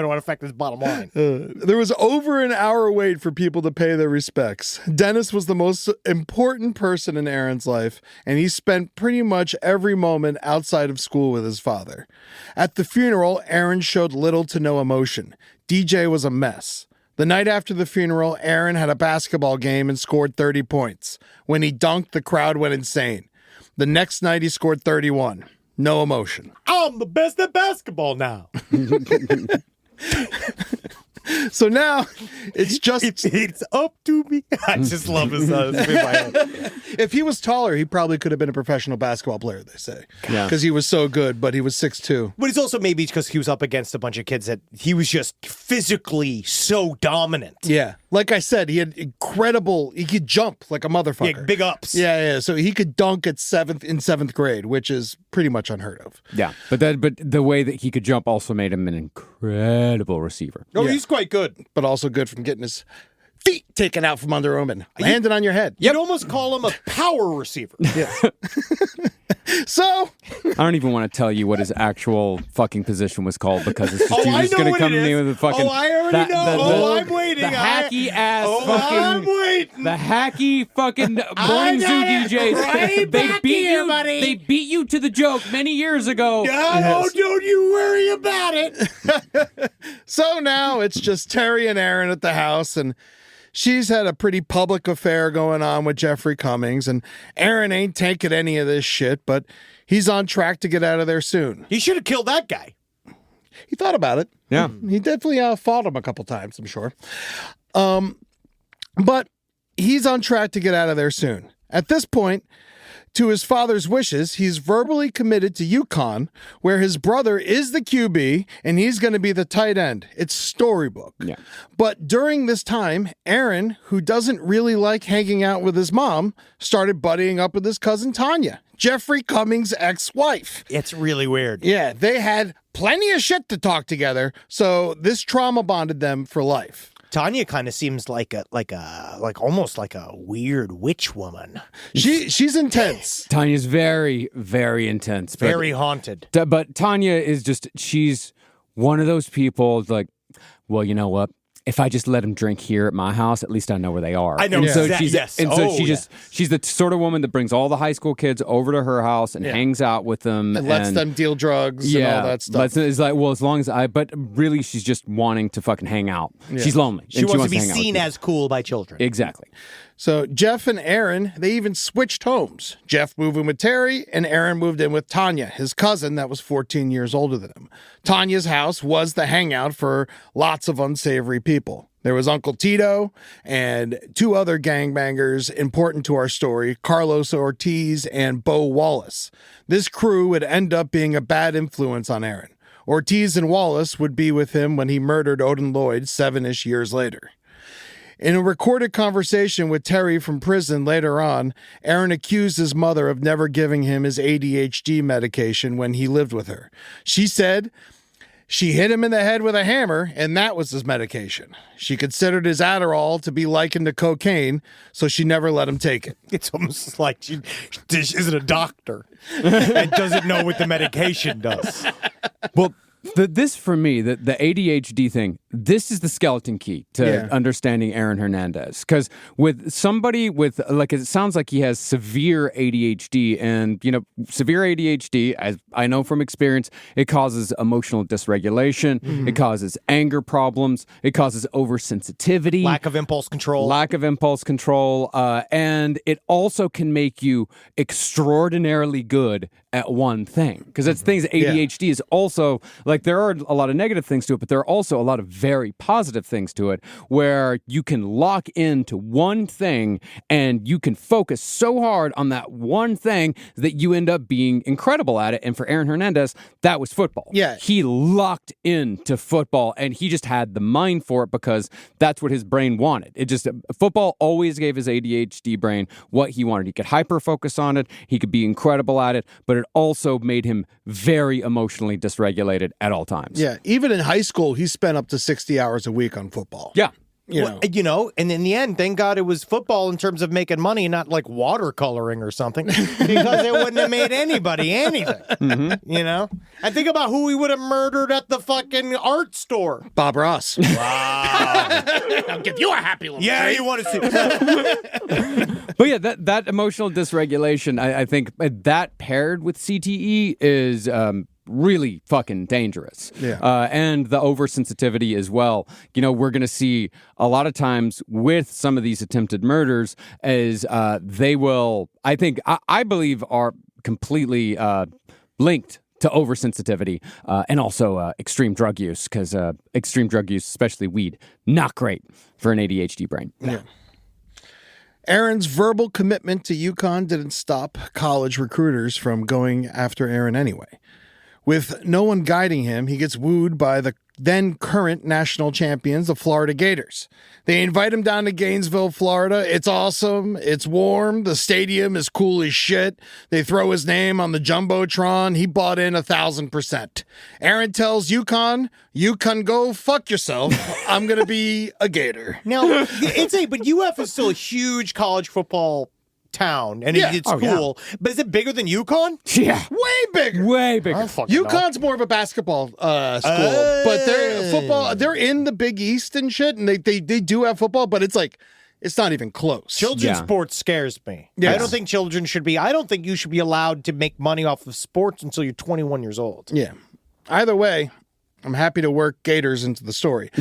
want to affect this bottom line. There was over an hour wait for people to pay their respects. Dennis was the most important person in Aaron's life, and he spent pretty much every moment outside of school with his father. At the funeral, Aaron showed little to no emotion. DJ was a mess. The night after the funeral, Aaron had a basketball game and scored 30 points. When he dunked, the crowd went insane. The next night, he scored 31. No emotion. I'm the best at basketball now. So now, it's just... It's up to me. I just love this. If he was taller, he probably could have been a professional basketball player, they say. Yeah. Because he was so good, but he was 6'2". But it's also maybe because he was up against a bunch of kids that he was just physically so dominant. Yeah. Like I said, he had he could jump like a motherfucker. Yeah, big ups. Yeah. So he could dunk at seventh grade, which is pretty much unheard of. Yeah, but the way that he could jump also made him an incredible receiver. No, he's quite good. But also good from getting his feet taken out from under him and landing on your head. You'd almost call him a power receiver. Yes. So, I don't even want to tell you what his actual fucking position was called because it's just, you're just going to come to me with a fucking... Oh, I already know. I'm waiting. The hacky ass fucking... I'm waiting. The hacky fucking boarding zoo DJs. Right They beat you to the joke many years ago. Don't you worry about it. so now it's just Terry and Aaron at the house, and she's had a pretty public affair going on with Jeffrey Cummings, and Aaron ain't taking any of this shit, but he's on track to get out of there soon. You should have killed that guy. He thought about it. Yeah. He definitely fought him a couple times, I'm sure. But he's on track to get out of there soon. At this point, to his father's wishes, he's verbally committed to UConn, where his brother is the QB and he's going to be the tight end. It's storybook. Yeah. But during this time, Aaron, who doesn't really like hanging out with his mom, started buddying up with his cousin Tanya, Jeffrey Cummings' ex-wife. It's really weird. Yeah, they had plenty of shit to talk together, so this trauma bonded them for life. Tanya kind of seems like almost like a weird witch woman. She's intense. Tanya's very, very intense. Very haunted. But Tanya is she's one of those people like, well, you know what? If I just let him drink here at my house, at least I know where they are. I know and so exactly. she's, Yes. And so Oh, she's the sort of woman that brings all the high school kids over to her house and hangs out with them. And lets them deal drugs and all that stuff. It's like, well, as long as but really she's just wanting to fucking hang out. Yeah. She's lonely. She wants to be hang out seen as cool by children. Exactly. So Jeff and Aaron, they even switched homes. Jeff moved in with Terry, and Aaron moved in with Tanya, his cousin that was 14 years older than him. Tanya's house was the hangout for lots of unsavory people. There was Uncle Tito and two other gangbangers important to our story, Carlos Ortiz and Bo Wallace. This crew would end up being a bad influence on Aaron. Ortiz and Wallace would be with him when he murdered Odin Lloyd 7-ish years later. In a recorded conversation with Terry from prison later on, Aaron accused his mother of never giving him his ADHD medication when he lived with her. She said she hit him in the head with a hammer, and that was his medication. She considered his Adderall to be likened to cocaine, so she never let him take it. It's almost like she isn't a doctor and doesn't know what the medication does. Well, this for me, the ADHD thing, this is the skeleton key to understanding Aaron Hernandez. Because with somebody with, like, it sounds like he has severe ADHD, and, severe ADHD, as I know from experience, it causes emotional dysregulation, it causes anger problems, it causes oversensitivity. Lack of impulse control. And it also can make you extraordinarily good at one thing. Because that's things, ADHD is also, like, there are a lot of negative things to it, but there are also a lot of very positive things to it, where you can lock into one thing and you can focus so hard on that one thing that you end up being incredible at it. And for Aaron Hernandez, that was football. Yeah. He locked into football, and he just had the mind for it because that's what his brain wanted. Football always gave his ADHD brain what he wanted. He could hyper-focus on it. He could be incredible at it, but it also made him very emotionally dysregulated at all times. Yeah, even in high school, he spent up to 60 hours a week on football. Yeah. And in the end, thank God it was football in terms of making money, not like watercoloring or something, because it wouldn't have made anybody anything. And think about who we would have murdered at the fucking art store. Bob Ross. Wow. I'll give you a happy little Yeah, you want to see. But yeah, that emotional dysregulation, I think that paired with CTE is really fucking dangerous. Yeah. And the oversensitivity as well. We're going to see a lot of times with some of these attempted murders is they will, I believe, are completely linked to oversensitivity and also extreme drug use, because extreme drug use, especially weed, not great for an ADHD brain. Yeah. Aaron's verbal commitment to UConn didn't stop college recruiters from going after Aaron anyway. With no one guiding him, he gets wooed by the then current national champions, the Florida Gators. They invite him down to Gainesville, Florida. It's awesome. It's warm. The stadium is cool as shit. They throw his name on the Jumbotron. He bought in 1,000%. Aaron tells UConn, "You can go fuck yourself. I'm going to be a Gator." Now, but UF is still a huge college football town, and it's cool. But is it bigger than UConn? Yeah. Way bigger. Way bigger. UConn's more of a basketball school, but they're football. They're in the Big East and shit, and they do have football, but it's not even close. Children's sports scares me. Yes. I don't think I don't think you should be allowed to make money off of sports until you're 21 years old. Yeah. Either way, I'm happy to work Gators into the story.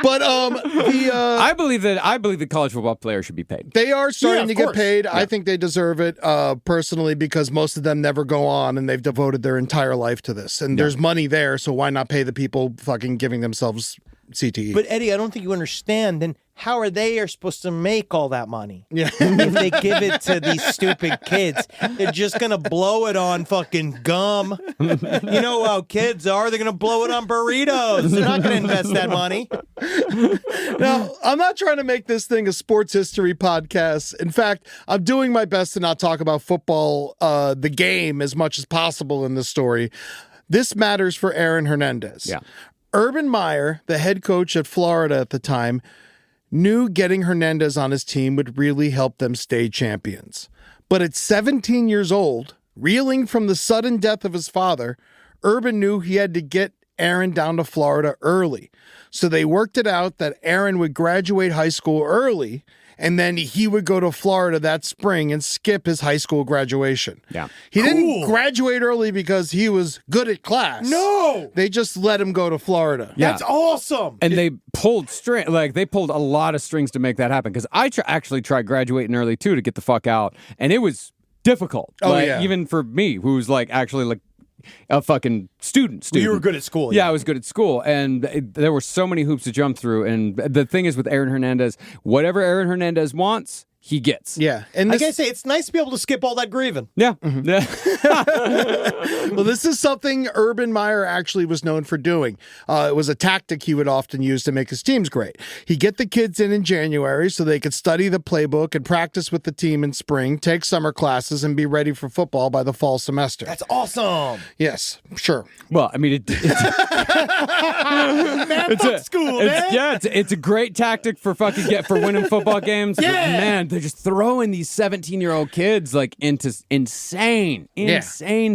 But I believe that college football players should be paid. they are starting of to get course. paid. I think they deserve it personally because most of them never go on and they've devoted their entire life to this. And there's money there, so why not pay the people fucking giving themselves CTE? But Eddie, I don't think you understand. Then how are they supposed to make all that money? Yeah. If they give it to these stupid kids, they're just gonna blow it on fucking gum. You know how kids are? They're gonna blow it on burritos. They're not gonna invest that money. Now, I'm not trying to make this thing a sports history podcast. In fact, I'm doing my best to not talk about football, the game, as much as possible in this story. This matters for Aaron Hernandez. Yeah. Urban Meyer, the head coach at Florida at the time, knew getting Hernandez on his team would really help them stay champions. But at 17 years old, reeling from the sudden death of his father, Urban knew he had to get Aaron down to Florida early. So they worked it out that Aaron would graduate high school early, and then he would go to Florida that spring and skip his high school graduation. Yeah. He didn't graduate early because he was good at class. No, They just let him go to Florida. Yeah. that's awesome. And they pulled they pulled a lot of strings to make that happen. Because I actually tried graduating early too to get the fuck out, and it was difficult. Oh, yeah. Even for me, who's like actually like a fucking student. You were good at school. Yeah, I was good at school, and there were so many hoops to jump through. And the thing is with Aaron Hernandez, whatever Aaron Hernandez wants, he gets. Yeah. And I this, gotta say, it's nice to be able to skip all that grieving. Yeah. Mm-hmm. Yeah. well, this is something Urban Meyer actually was known for doing. It was a tactic he would often use to make his teams great. He'd get the kids in January so they could study the playbook and practice with the team in spring, take summer classes, and be ready for football by the fall semester. That's awesome. Yes, sure. Well, I mean, it's school, man. Yeah, it's a great tactic for winning football games. But, man, they're just throwing these 17-year-old kids like into insane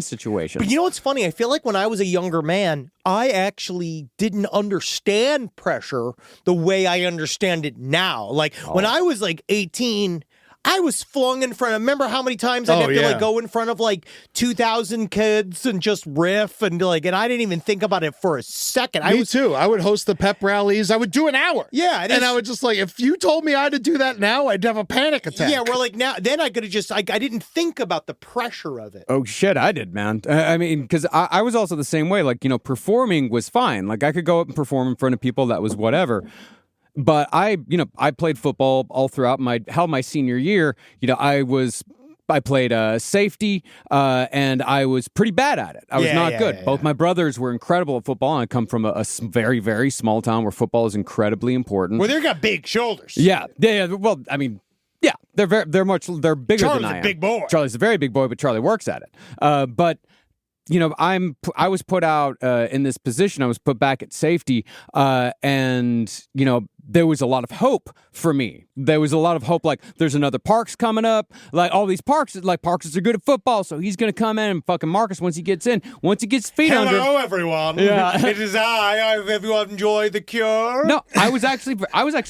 situations. But you know what's funny? I feel like when I was a younger man, I actually didn't understand pressure the way I understand it now. Like when I was like 18, I was flung in front of, remember how many times I'd have to like go in front of like 2,000 kids and just riff and I didn't even think about it for a second. Me too. I would host the pep rallies. I would do an hour. Yeah. And I would just like, if you told me I had to do that now, I'd have a panic attack. Yeah, we're like now, then I could have just, I didn't think about the pressure of it. Oh, shit, I did, man. I mean, because I was also the same way. Like, performing was fine. Like, I could go up and perform in front of people. That was whatever. But I played football all throughout my senior year. I played safety, and I was pretty bad at it. I was not good. Both my brothers were incredible at football, and I come from a very, very small town where football is incredibly important. Well, they got big shoulders. Yeah. Well, I mean, yeah, they're bigger Charlie's than I am. a big boy. Charlie's a very big boy, but Charlie works at it. But I was put out in this position. I was put back at safety, and there was a lot of hope for me. There was a lot of hope, like there's another Parks coming up, like all these Parks are good at football, so he's gonna come in and fucking Marcus once he gets feet under. Hello, everyone. Yeah. It is I. Have everyone enjoyed the cure? No, I was actually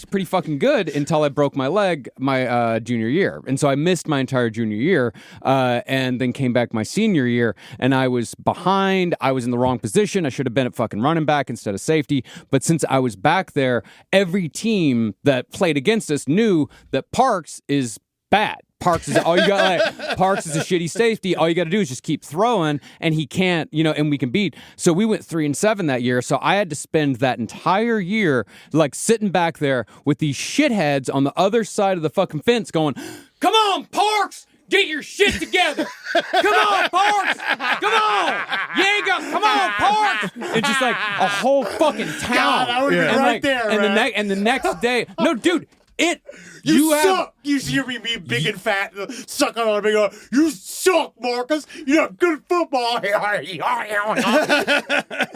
pretty fucking good until I broke my leg my junior year, and so I missed my entire junior year, and then came back my senior year, and I was behind. I was in the wrong position. I should have been at fucking running back instead of safety. But since I was back there, every team that played against us knew that Parks is bad. Parks is all you got. Like, Parks is a shitty safety. All you got to do is just keep throwing, and he can't, and we can beat. So we went 3-7 that year. So I had to spend that entire year like sitting back there with these shitheads on the other side of the fucking fence, going, "Come on, Parks! Get your shit together! Come on, Parks! Come on! You ain't got. Come on, Parks!" And just like a whole fucking town. God, I would be and right there, and the next day, no, dude. You suck. You hear me be big and fat, sucking on a big. You suck, Marcus. You have good football.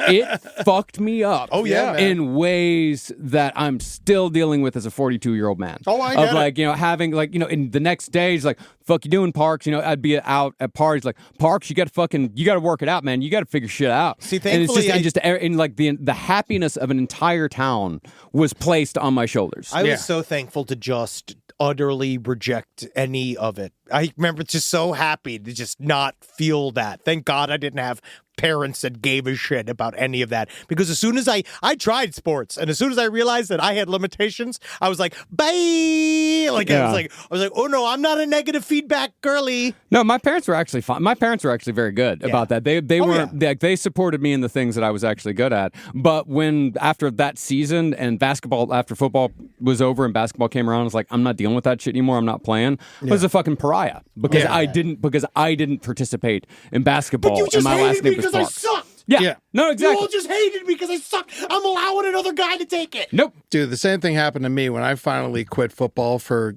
It fucked me up. Oh, yeah, man. In ways that I'm still dealing with as a 42-year-old man. Oh, I get it. Having in the next day, he's like, "Fuck you doing, Parks?" I'd be out at parties like, "Parks, you got to work it out, man. You got to figure shit out." See, thankfully, the happiness of an entire town was placed on my shoulders. I was so thankful to just utterly reject any of it. I remember just so happy to just not feel that. Thank God I didn't have parents that gave a shit about any of that. Because as soon as I tried sports, and as soon as I realized that I had limitations, I was like, bye. Like I was like, oh no, I'm not a negative feedback girly. No, my parents were actually fine. My parents were actually very good about that. They weren't like, they supported me in the things that I was actually good at. But when after that season and after football was over and basketball came around, I was like, I'm not dealing with that shit anymore. I'm not playing. I was a fucking pariah because I didn't participate in basketball. But you just and my hated last me name was because I Sparks. sucked. Yeah. No, exactly. You all just hated me because I sucked. I'm allowing another guy to take it. Nope. Dude, the same thing happened to me when I finally quit football for,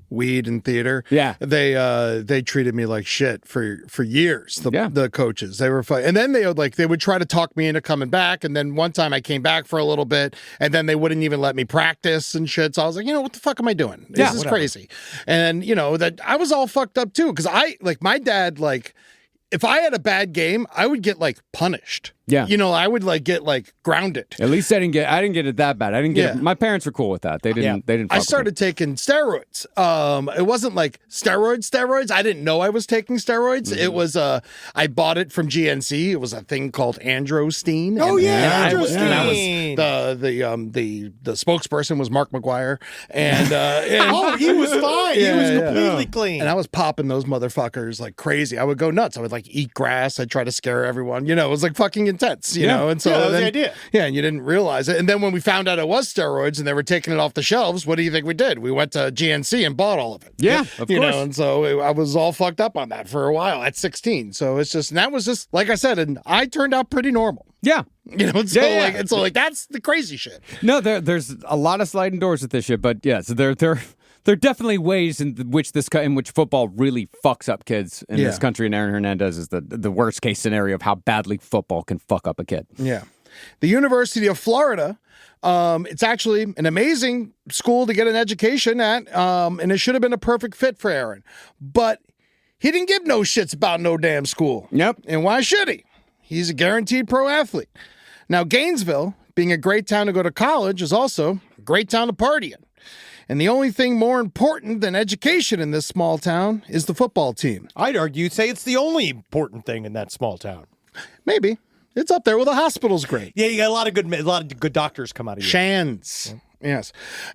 weed and theater. Yeah. They treated me like shit for years. The coaches, they were fun. And then they would try to talk me into coming back. And then one time I came back for a little bit and then they wouldn't even let me practice and shit. So I was like, what the fuck am I doing? This is crazy. And that I was all fucked up too. Cause my dad, if I had a bad game, I would get punished. Yeah. I would get grounded. At least I didn't get it that bad. I didn't get it. My parents were cool with that. They didn't fuck I with started taking steroids. It wasn't like steroids. I didn't know I was taking steroids. It was I bought it from GNC. It was a thing called androstenedione. Oh yeah, androstenedione. The spokesperson was Mark McGuire. And he was fine. He was completely clean. And I was popping those motherfuckers like crazy. I would go nuts. I would eat grass. I'd try to scare everyone. It was fucking intense, and so that was the idea. Yeah, and you didn't realize it. And then when we found out it was steroids and they were taking it off the shelves, what do you think we did? We went to GNC and bought all of it. Yeah, of course. And so I was all fucked up on that for a while at 16. So it's just, and that was just, like I said, and I turned out pretty normal. Yeah. That's the crazy shit. No, there's a lot of sliding doors with this shit, but yeah, so there are definitely ways in which football really fucks up kids in this country, and Aaron Hernandez is the worst case scenario of how badly football can fuck up a kid. Yeah. The University of Florida, it's actually an amazing school to get an education at, and it should have been a perfect fit for Aaron. But he didn't give no shits about no damn school. Yep. And why should he? He's a guaranteed pro athlete. Now, Gainesville, being a great town to go to college, is also a great town to party in. And the only thing more important than education in this small town is the football team. I'd argue you'd say it's the only important thing in that small town. Maybe. It's up there. Well, the hospital's great. Yeah, you got a lot of good doctors come out of here. Shans. Yeah. Yes.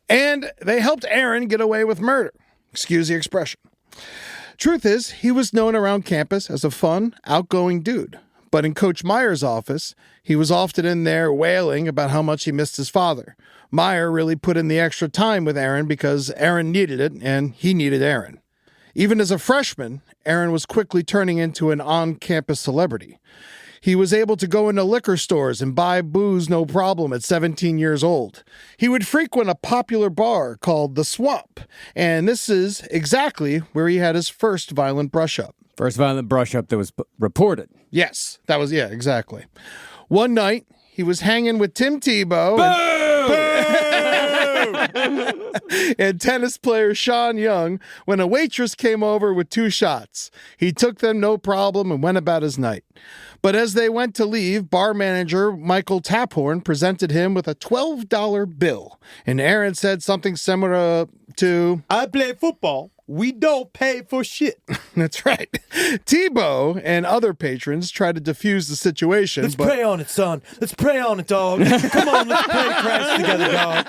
And they helped Aaron get away with murder. Excuse the expression. Truth is, he was known around campus as a fun, outgoing dude. But in Coach Meyer's office, he was often in there wailing about how much he missed his father. Meyer really put in the extra time with Aaron because Aaron needed it, and he needed Aaron. Even as a freshman, Aaron was quickly turning into an on-campus celebrity. He was able to go into liquor stores and buy booze no problem at 17 years old. He would frequent a popular bar called The Swamp, and this is exactly where he had his first violent brush-up. First violent brush-up that was reported. Yes, that was, exactly. One night, he was hanging with Tim Tebow and tennis player Sean Young when a waitress came over with 2 shots. He took them no problem and went about his night. But as they went to leave, bar manager Michael Taphorn presented him with a $12 bill. And Aaron said something similar to, I play football. We don't pay for shit. That's right. Tebow and other patrons tried to defuse the situation. Let's pray on it, son. Let's pray on it, dog. Come on, let's pray Christ together, dog.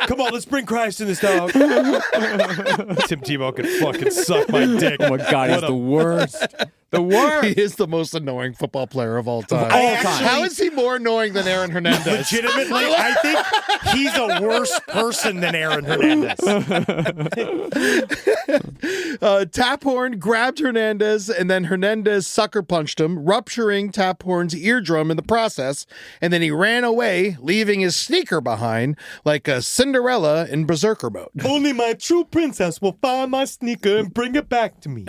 Come on, let's bring Christ in this, dog. Tim Tebow can fucking suck my dick. Oh my God, he's the worst. The worst. He is the most annoying football player of all time. How is he more annoying than Aaron Hernandez? Legitimately, I think he's a worse person than Aaron Hernandez. Taphorn grabbed Hernandez, and then Hernandez sucker punched him, rupturing Taphorn's eardrum in the process, and then he ran away, leaving his sneaker behind like a Cinderella in Berserker mode. Only my true princess will find my sneaker and bring it back to me.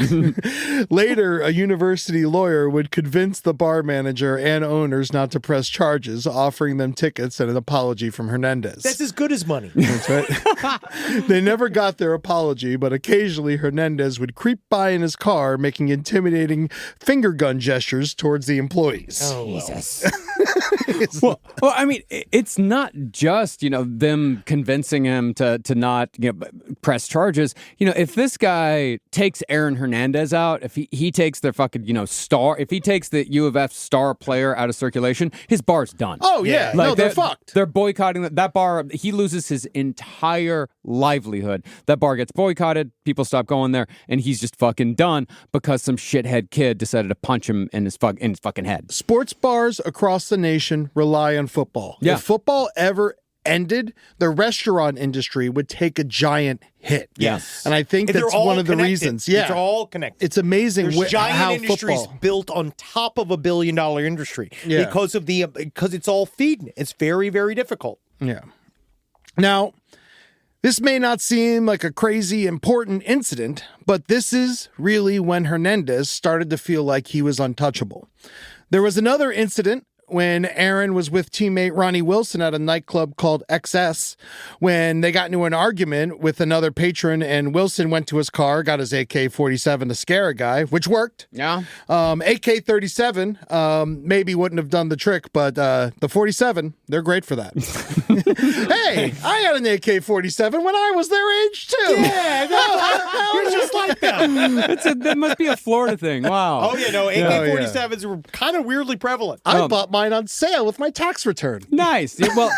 Later, a university lawyer would convince the bar manager and owners not to press charges, offering them tickets and an apology from Hernandez. That's as good as money. That's right. They never got their apology, but occasionally Hernandez would creep by in his car, making intimidating finger gun gestures towards the employees. Oh, Jesus. Well, I mean, it's not just, them convincing him to not press charges. If this guy takes Aaron Hernandez out, if he takes the fucking, star. If he takes the U of F star player out of circulation, his bar's done. Oh, yeah. No, they're fucked. They're boycotting that bar. He loses his entire livelihood. That bar gets boycotted. People stop going there, and he's just fucking done because some shithead kid decided to punch him in his fucking head. Sports bars across the nation rely on football. Yeah. If football ever ended, the restaurant industry would take a giant hit. Yes. And I think that's one of the reasons. Yeah. It's all connected. It's amazing There's giant how industries football built on top of $1 billion industry because it's all feeding. It's very, very difficult. Yeah. Now, this may not seem like a crazy important incident, but this is really when Hernandez started to feel like he was untouchable. There was another incident when Aaron was with teammate Ronnie Wilson at a nightclub called XS, when they got into an argument with another patron, and Wilson went to his car, got his AK-47 to scare a guy, which worked. Yeah. AK-37 maybe wouldn't have done the trick, but the 47, they're great for that. Hey, I had an AK-47 when I was their age, too. Yeah, you're just like them. That must be a Florida thing. Wow. Oh, yeah, no, AK-47s were kind of weirdly prevalent. I bought mine on sale with my tax return. Nice. Yeah, well,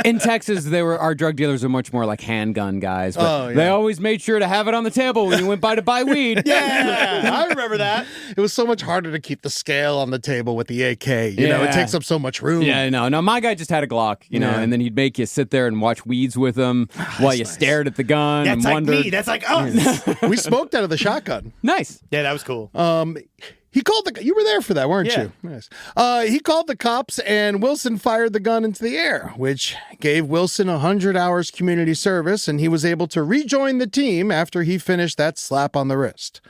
in Texas, our drug dealers are much more like handgun guys. But they always made sure to have it on the table when you went by to buy weed. Yeah, I remember that. It was so much harder to keep the scale on the table with the AK. You know, it takes up so much room. Yeah, no, my guy just had a Glock, and then he'd make you sit there and watch weeds with him while you stared at the gun. That's and like wondered. me. That's like us. We smoked out of the shotgun. Nice. Yeah, that was cool. He called you were there for that, weren't you? Yes. He called the cops, and Wilson fired the gun into the air, which gave Wilson 100 hours community service, and he was able to rejoin the team after he finished that slap on the wrist.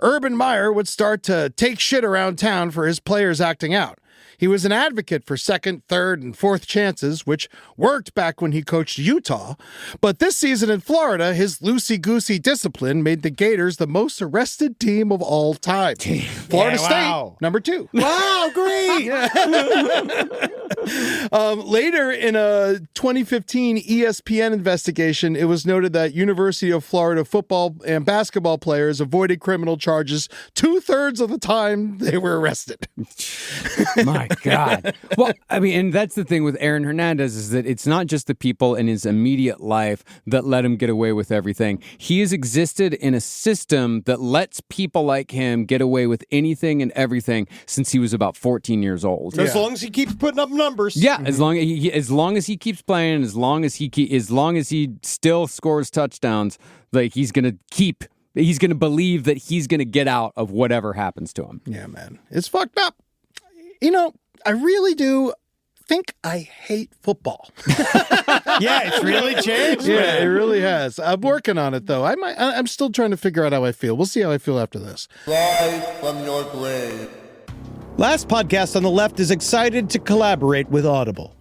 Urban Meyer would start to take shit around town for his players acting out. He was an advocate for second, third, and fourth chances, which worked back when he coached Utah. But this season in Florida, his loosey-goosey discipline made the Gators the most arrested team of all time. Florida State, number 2. Wow, great. Later in a 2015 ESPN investigation, it was noted that University of Florida football and basketball players avoided criminal charges 2/3 of the time they were arrested. My God. Well, I mean, and that's the thing with Aaron Hernandez is that it's not just the people in his immediate life that let him get away with everything. He has existed in a system that lets people like him get away with anything and everything since he was about 14 years old. As long as he keeps putting up numbers. Yeah, as long as he keeps playing, as long as he still scores touchdowns, like he's going to believe that he's going to get out of whatever happens to him. Yeah, man. It's fucked up. You know, I really do think I hate football. Yeah, it's really changed. Yeah, it really has. I'm working on it, though. I'm still trying to figure out how I feel. We'll see how I feel after this. Rise from your grave. Last Podcast on the Left is excited to collaborate with Audible.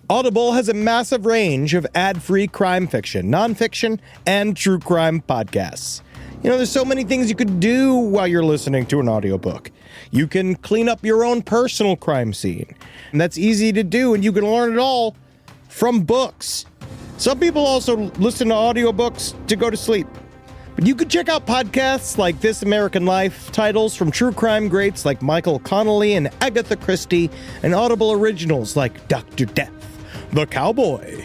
Audible has a massive range of ad-free crime fiction, nonfiction, and true crime podcasts. You know, there's so many things you could do while you're listening to an audiobook. You can clean up your own personal crime scene. And that's easy to do, and you can learn it all from books. Some people also listen to audiobooks to go to sleep. But you could check out podcasts like This American Life, titles from true crime greats like Michael Connelly and Agatha Christie, and Audible originals like Dr. Death, The Cowboy.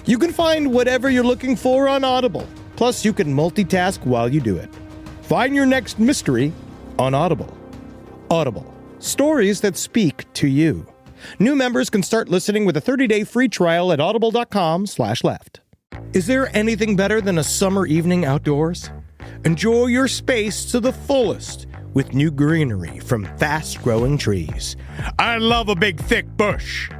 You can find whatever you're looking for on Audible. Plus, you can multitask while you do it. Find your next mystery on Audible. Audible. Stories that speak to you. New members can start listening with a 30-day free trial at audible.com/left. Is there anything better than a summer evening outdoors? Enjoy your space to the fullest with new greenery from Fast Growing Trees. I love a big, thick bush.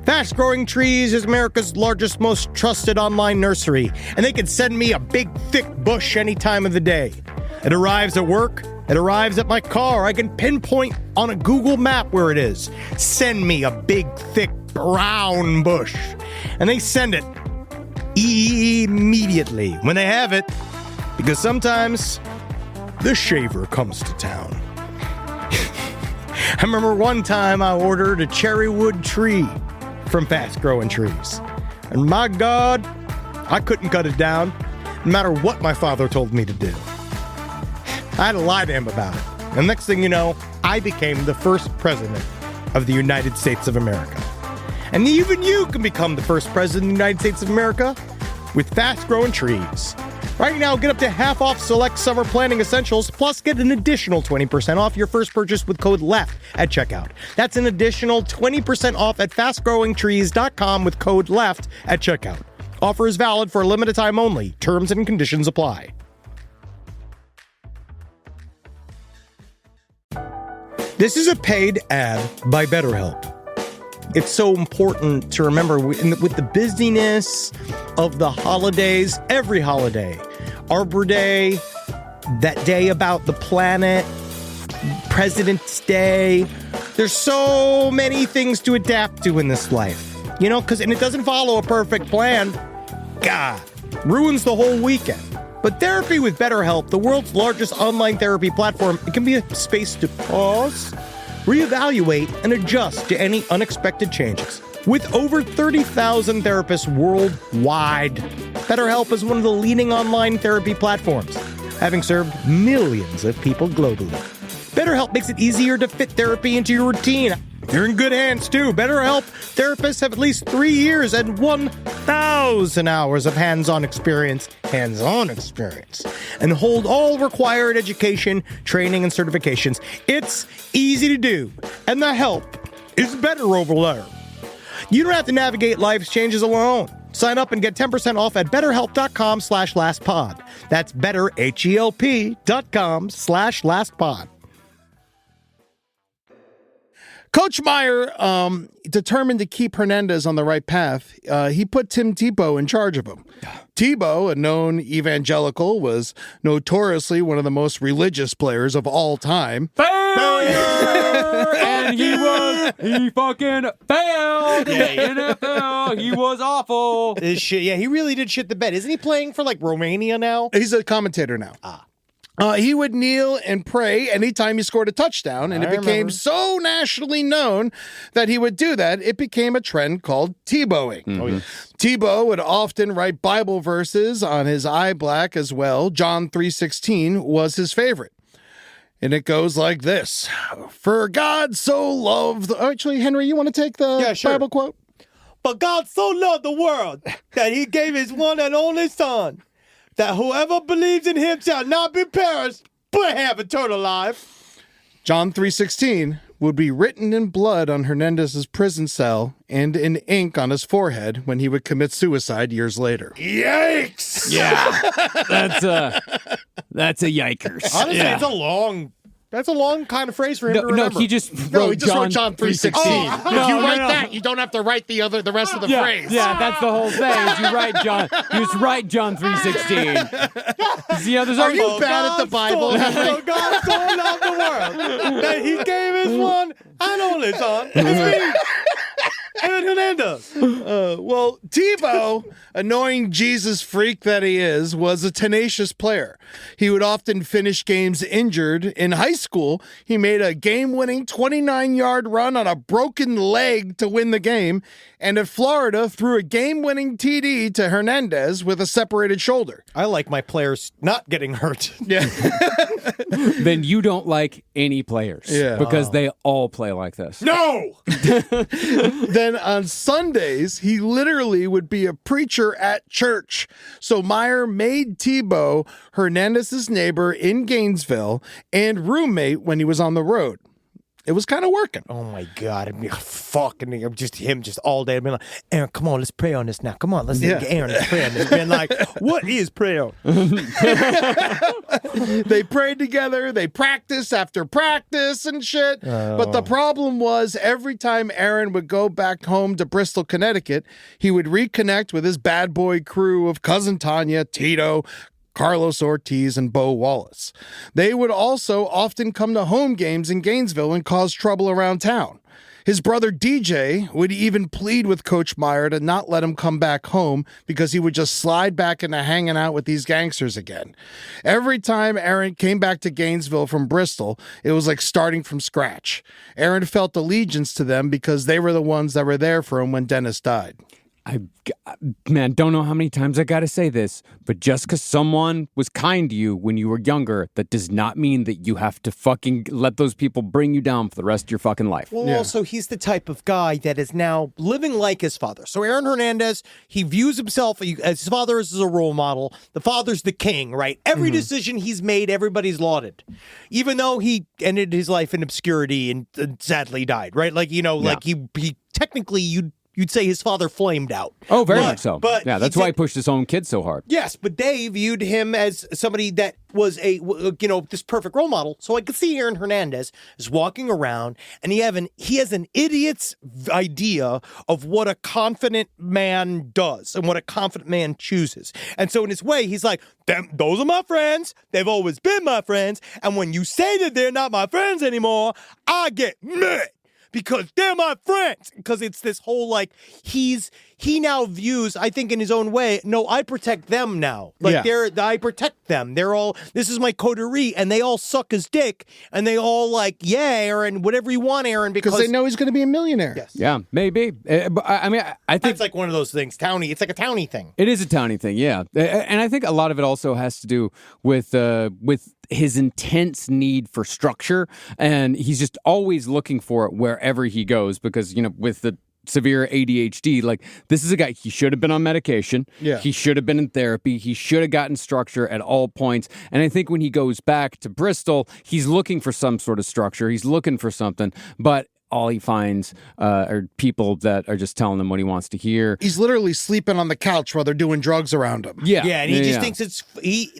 Fast Growing Trees is America's largest, most trusted online nursery, and they can send me a big, thick bush any time of the day. It arrives at work. It arrives at my car. I can pinpoint on a Google map where it is. Send me a big, thick, brown bush. And they send it immediately when they have it, because sometimes the shaver comes to town. I remember one time I ordered a cherrywood tree from Fast Growing Trees. And my God, I couldn't cut it down, no matter what my father told me to do. I had to lie to him about it. And next thing you know, I became the first president of the United States of America. And even you can become the first president of the United States of America with fast-growing trees. Right now, get up to half off select summer planting essentials, plus get an additional 20% off your first purchase with code LEFT at checkout. That's an additional 20% off at fastgrowingtrees.com with code LEFT at checkout. Offer is valid for a limited time only. Terms and conditions apply. This is a paid ad by BetterHelp. It's so important to remember with the busyness of the holidays, every holiday, Arbor Day, that day about the planet, President's Day. There's so many things to adapt to in this life, and it doesn't follow a perfect plan. God, ruins the whole weekend. But therapy with BetterHelp, the world's largest online therapy platform, it can be a space to pause, reevaluate, and adjust to any unexpected changes. With over 30,000 therapists worldwide, BetterHelp is one of the leading online therapy platforms, having served millions of people globally. BetterHelp makes it easier to fit therapy into your routine. You're in good hands, too. BetterHelp therapists have at least 3 years and 1,000 hours of hands-on experience, and hold all required education, training, and certifications. It's easy to do, and the help is better over there. You don't have to navigate life's changes alone. Sign up and get 10% off at betterhelp.com/lastpod. That's betterhelp.com/lastpod. Coach Meyer, determined to keep Hernandez on the right path, he put Tim Tebow in charge of him. Tebow, a known evangelical, was notoriously one of the most religious players of all time. Failure! And he fucking failed in the NFL. He was awful. He really did shit the bed. Isn't he playing for Romania now? He's a commentator now. He would kneel and pray anytime he scored a touchdown, and it became so nationally known that he would do that, it became a trend called Tebowing. Oh, yeah. Tebow would often write Bible verses on his eye black as well. John 3:16 was his favorite. And it goes like this. For God so loved... Actually, Henry, you want to take the Bible quote? For God so loved the world that he gave his one and only son, that whoever believes in him shall not be perished, but have eternal life. John 3:16 would be written in blood on Hernandez's prison cell and in ink on his forehead when he would commit suicide years later. Yikes! Yeah, that's a yikers. Honestly, that's a long kind of phrase for him to remember. No, he just wrote John 3:16. If you write that, you don't have to write the rest of the phrase. Yeah, that's the whole thing. You just write John 3:16. Are you bad at the Bible? So God so loved the world that he gave his one and only son. It's me, Aaron Hernandez. Well, Tebow, annoying Jesus freak that he is, was a tenacious player. He would often finish games injured. In high school, he made a game-winning 29-yard run on a broken leg to win the game, and at Florida, threw a game-winning TD to Hernandez with a separated shoulder. I like my players not getting hurt. Yeah. Then you don't like any players. Yeah. Because they all play like this. No! Then on Sundays, he literally would be a preacher at church. So Meyer made Tebow Hernandez's neighbor in Gainesville and roommate when he was on the road. It was kind of working. Oh my God. It'd be fucking just all day. I'd be like, Aaron, come on, let's pray on this now. Come on, Aaron, let's pray on this. Being like, what is prayer? They prayed together. They practiced after practice and shit. But the problem was every time Aaron would go back home to Bristol, Connecticut, he would reconnect with his bad boy crew of Cousin Tanya, Tito, Carlos Ortiz, and Bo Wallace. They would also often come to home games in Gainesville and cause trouble around town. His brother DJ would even plead with Coach Meyer to not let him come back home because he would just slide back into hanging out with these gangsters again. Every time Aaron came back to Gainesville from Bristol, it was like starting from scratch. Aaron felt allegiance to them because they were the ones that were there for him when Dennis died. Man, don't know how many times I got to say this, but just because someone was kind to you when you were younger, that does not mean that you have to fucking let those people bring you down for the rest of your fucking life. Well, also, he's the type of guy that is now living like his father. So Aaron Hernandez, he views himself as his father as a role model. The father's the king, right? Every decision he's made, everybody's lauded. Even though he ended his life in obscurity and sadly died, right? Like, like he technically, you'd say his father flamed out. Oh, very much so. But yeah, that's why he pushed his own kids so hard. Yes, but they viewed him as somebody that was this perfect role model. So I could see Aaron Hernandez is walking around and he has an idiot's idea of what a confident man does and what a confident man chooses. And so in his way, he's like, those are my friends. They've always been my friends. And when you say that they're not my friends anymore, I get mad. Because they're my friends. Because it's this whole, he now views, I think in his own way, no, I protect them now. I protect them. This is my coterie, and they all suck his dick, and they all yeah, Aaron, whatever you want, Aaron, because they know he's going to be a millionaire. Yes. Yeah, maybe. But I think it's like one of those things, townie. It's like a townie thing. It is a townie thing, yeah. And I think a lot of it also has to do with his intense need for structure, and he's just always looking for it wherever he goes because, with the severe ADHD, this is a guy, he should have been on medication. Yeah. He should have been in therapy. He should have gotten structure at all points. And I think when he goes back to Bristol, he's looking for some sort of structure. He's looking for something, but all he finds are people that are just telling him what he wants to hear. He's literally sleeping on the couch while they're doing drugs around him. Yeah. Yeah, and he just thinks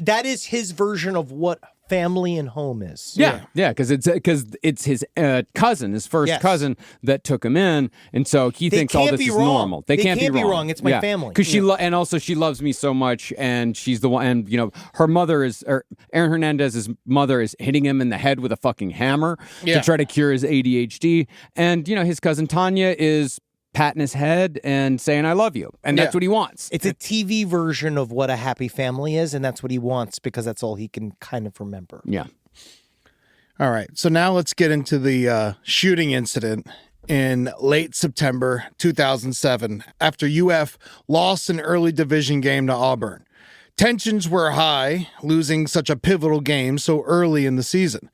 that is his version of what family and home is. Yeah, because it's his cousin, his first cousin that took him in, and so he thinks all this is normal. They can't be wrong. It's my family. Because and also she loves me so much, and she's the one. And her mother Aaron Hernandez's mother is hitting him in the head with a fucking hammer to try to cure his ADHD, and his cousin Tanya is patting his head and saying, I love you. And that's what he wants. It's a TV version of what a happy family is, and that's what he wants because that's all he can kind of remember. Yeah. All right. So now let's get into the shooting incident in late September 2007 after UF lost an early division game to Auburn. Tensions were high, losing such a pivotal game so early in the season.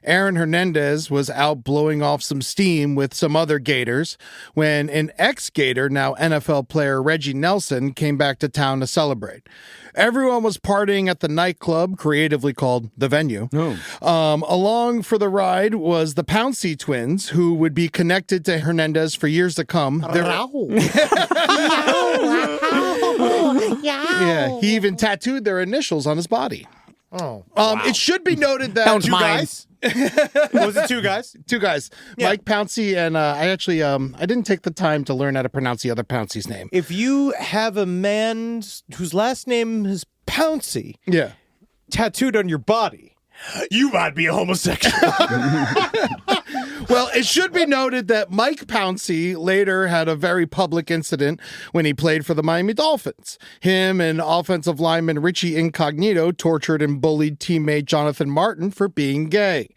Aaron Hernandez was out blowing off some steam with some other Gators when an ex-Gator, now NFL player Reggie Nelson, came back to town to celebrate. Everyone was partying at the nightclub, creatively called The Venue. Along for the ride was the Pouncey twins, who would be connected to Hernandez for years to come. Yeah, he even tattooed their initials on his body. It should be noted that was two mine. guys. Was it two guys? Two guys. Yeah. Mike Pouncey and I actually I didn't take the time to learn how to pronounce the other Pouncey's name. If you have a man whose last name is Pouncey tattooed on your body, you might be a homosexual. Well, it should be noted that Mike Pouncey later had a very public incident when he played for the Miami Dolphins. Him and offensive lineman Richie Incognito tortured and bullied teammate Jonathan Martin for being gay.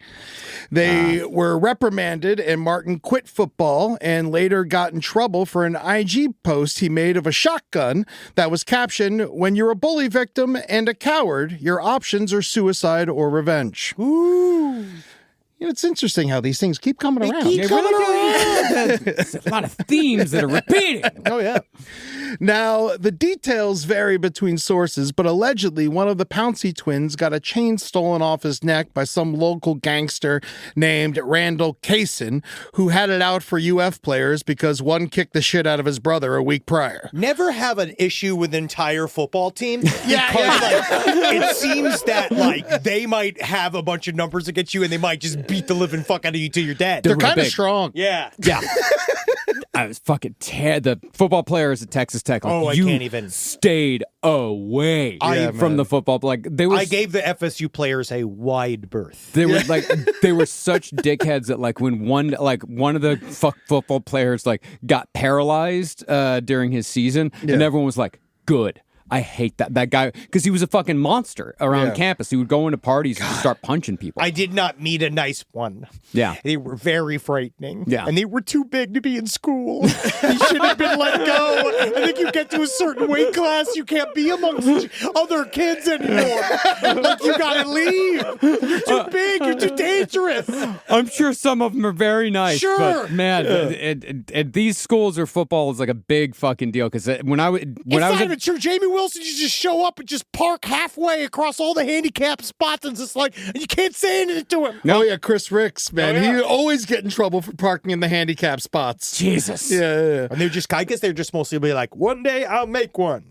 They were reprimanded, and Martin quit football and later got in trouble for an IG post he made of a shotgun that was captioned, "When you're a bully victim and a coward, your options are suicide or revenge." Ooh. It's interesting how these things keep coming around. There's a lot of themes that are repeating. Oh, yeah. Now, the details vary between sources, but allegedly one of the Pouncey twins got a chain stolen off his neck by some local gangster named Randall Kaysen, who had it out for UF players because one kicked the shit out of his brother a week prior. Never have an issue with entire football team. It seems that they might have a bunch of numbers against you and they might just beat the living fuck out of you till you're dead. They're kind of strong. Yeah. I was fucking the football players at Texas Tech. I can't even. Stayed away from the football. I gave the FSU players a wide berth. They were they were such dickheads that when one of the football players got paralyzed during his season, and everyone was like, "Good. I hate that guy because he was a fucking monster around campus. He would go into parties and start punching people. I did not meet a nice one. Yeah. They were very frightening. Yeah. And they were too big to be in school. They should have been let go. I think you get to a certain weight class, you can't be amongst other kids anymore. Like, you gotta leave. You're too big. You're too dangerous. I'm sure some of them are very nice. Sure. But man, at these schools where football is like a big fucking deal. Because when I was not even true. Jamie Wilson, you just show up and just park halfway across all the handicapped spots and just like, and you can't say anything to him. Oh, yeah, Chris Ricks, man. He would always get in trouble for parking in the handicap spots. Jesus. Yeah. And I guess they're just mostly be like, one day I'll make one.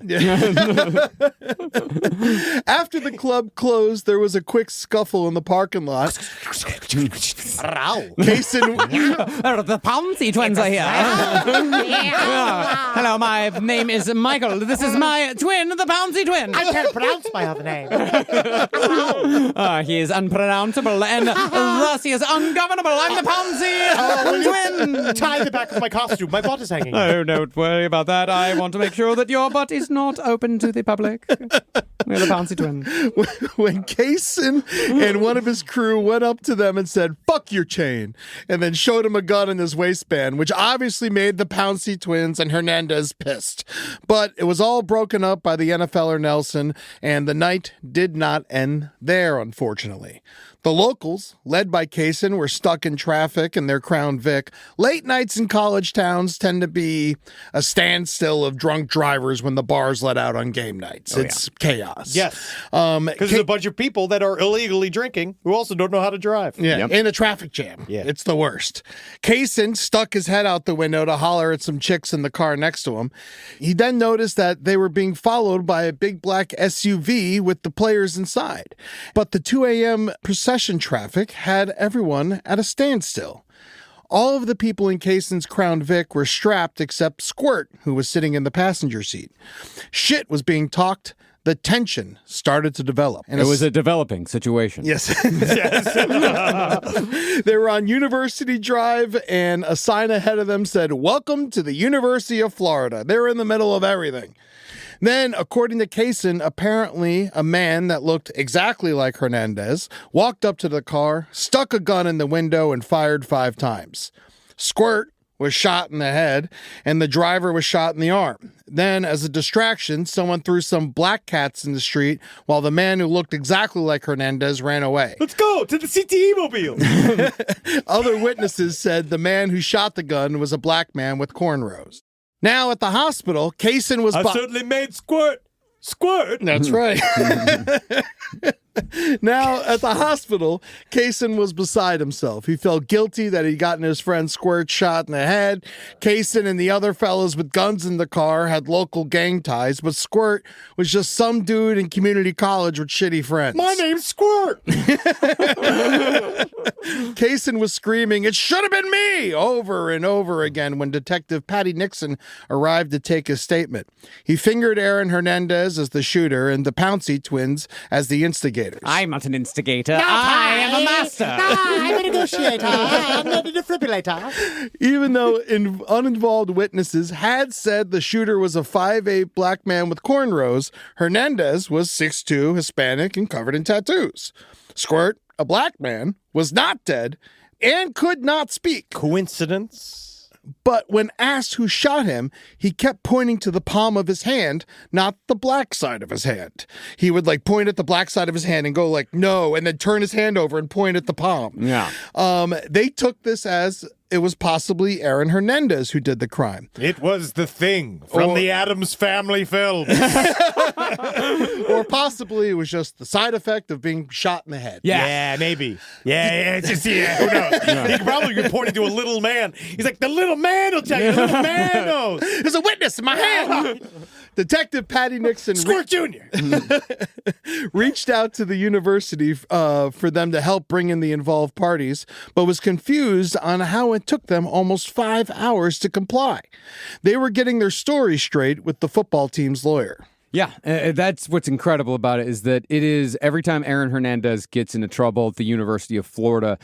After the club closed, there was a quick scuffle in the parking lot. Kaysen, The Pouncy twins are here. Hello, my name is Michael. This is my twin, the Pouncy twin. I can't pronounce my other name. He is unpronounceable, and thus he is ungovernable. I'm the Pouncy twin. Tie the back of my costume. My butt is hanging. Oh, don't worry about that. I want to make sure that your butt is not open to the public. We're the Pouncy twin. when Kaysen and one of his crew went up to them and said, "Fuck your chain," and then showed him a gun in his waistband, which obviously made the Pouncy twins and Hernandez pissed. But it was all broken up by the NFLer Nelson, and the night did not end there, unfortunately. The locals, led by Kaysen, were stuck in traffic in their Crown Vic. Late nights in college towns tend to be a standstill of drunk drivers when the bars let out on game nights. It's chaos. Yes. Because there's a bunch of people that are illegally drinking who also don't know how to drive. Yeah, in a traffic jam. Yeah. It's the worst. Kaysen stuck his head out the window to holler at some chicks in the car next to him. He then noticed that they were being followed by a big black SUV with the players inside. But the 2 a.m. procession traffic had everyone at a standstill. All of the people in Kaysen's Crown Vic were strapped except Squirt, who was sitting in the passenger seat. Shit was being talked. The tension started to develop. And it was a developing situation. Yes. They were on University Drive, and a sign ahead of them said, "Welcome to the University of Florida." They were in the middle of everything. Then, according to Kaysen, apparently a man that looked exactly like Hernandez walked up to the car, stuck a gun in the window, and fired 5 times. Squirt was shot in the head, and the driver was shot in the arm. Then, as a distraction, someone threw some black cats in the street while the man who looked exactly like Hernandez ran away. Let's go to the CTE mobile. Other witnesses said the man who shot the gun was a black man with cornrows. Now, at the hospital, Kaysen was... I certainly made Squirt. That's right. Now, at the hospital, Kaysen was beside himself. He felt guilty that he'd gotten his friend Squirt shot in the head. Kaysen and the other fellows with guns in the car had local gang ties, but Squirt was just some dude in community college with shitty friends. My name's Squirt. Kaysen was screaming, "It should have been me!" over and over again when Detective Patty Nixon arrived to take his statement. He fingered Aaron Hernandez as the shooter and the Pouncy twins as the instigators. I'm not an instigator. I am a master. I'm a negotiator. I'm not a defibrillator. Even though uninvolved witnesses had said the shooter was a 5'8" black man with cornrows, Hernandez was 6'2", Hispanic, and covered in tattoos. Squirt, a black man, was not dead and could not speak. Coincidence? But when asked who shot him, he kept pointing to the palm of his hand, not the black side of his hand. He would point at the black side of his hand and go no, and then turn his hand over and point at the palm. Yeah. They took this as it was possibly Aaron Hernandez who did the crime. It was the Thing from the Addams Family film. Or possibly it was just the side effect of being shot in the head. Yeah, maybe. Yeah, it's just, who knows? He could probably be pointing to a little man. He's like, the little man will tell you. The little man knows. There's a witness in my hand. Detective Patty Nixon Squirt Jr. reached out to the university for them to help bring in the involved parties, but was confused on how it took them almost 5 hours to comply. They were getting their story straight with the football team's lawyer. Yeah, that's what's incredible about it is that it is every time Aaron Hernandez gets into trouble at the University of Florida,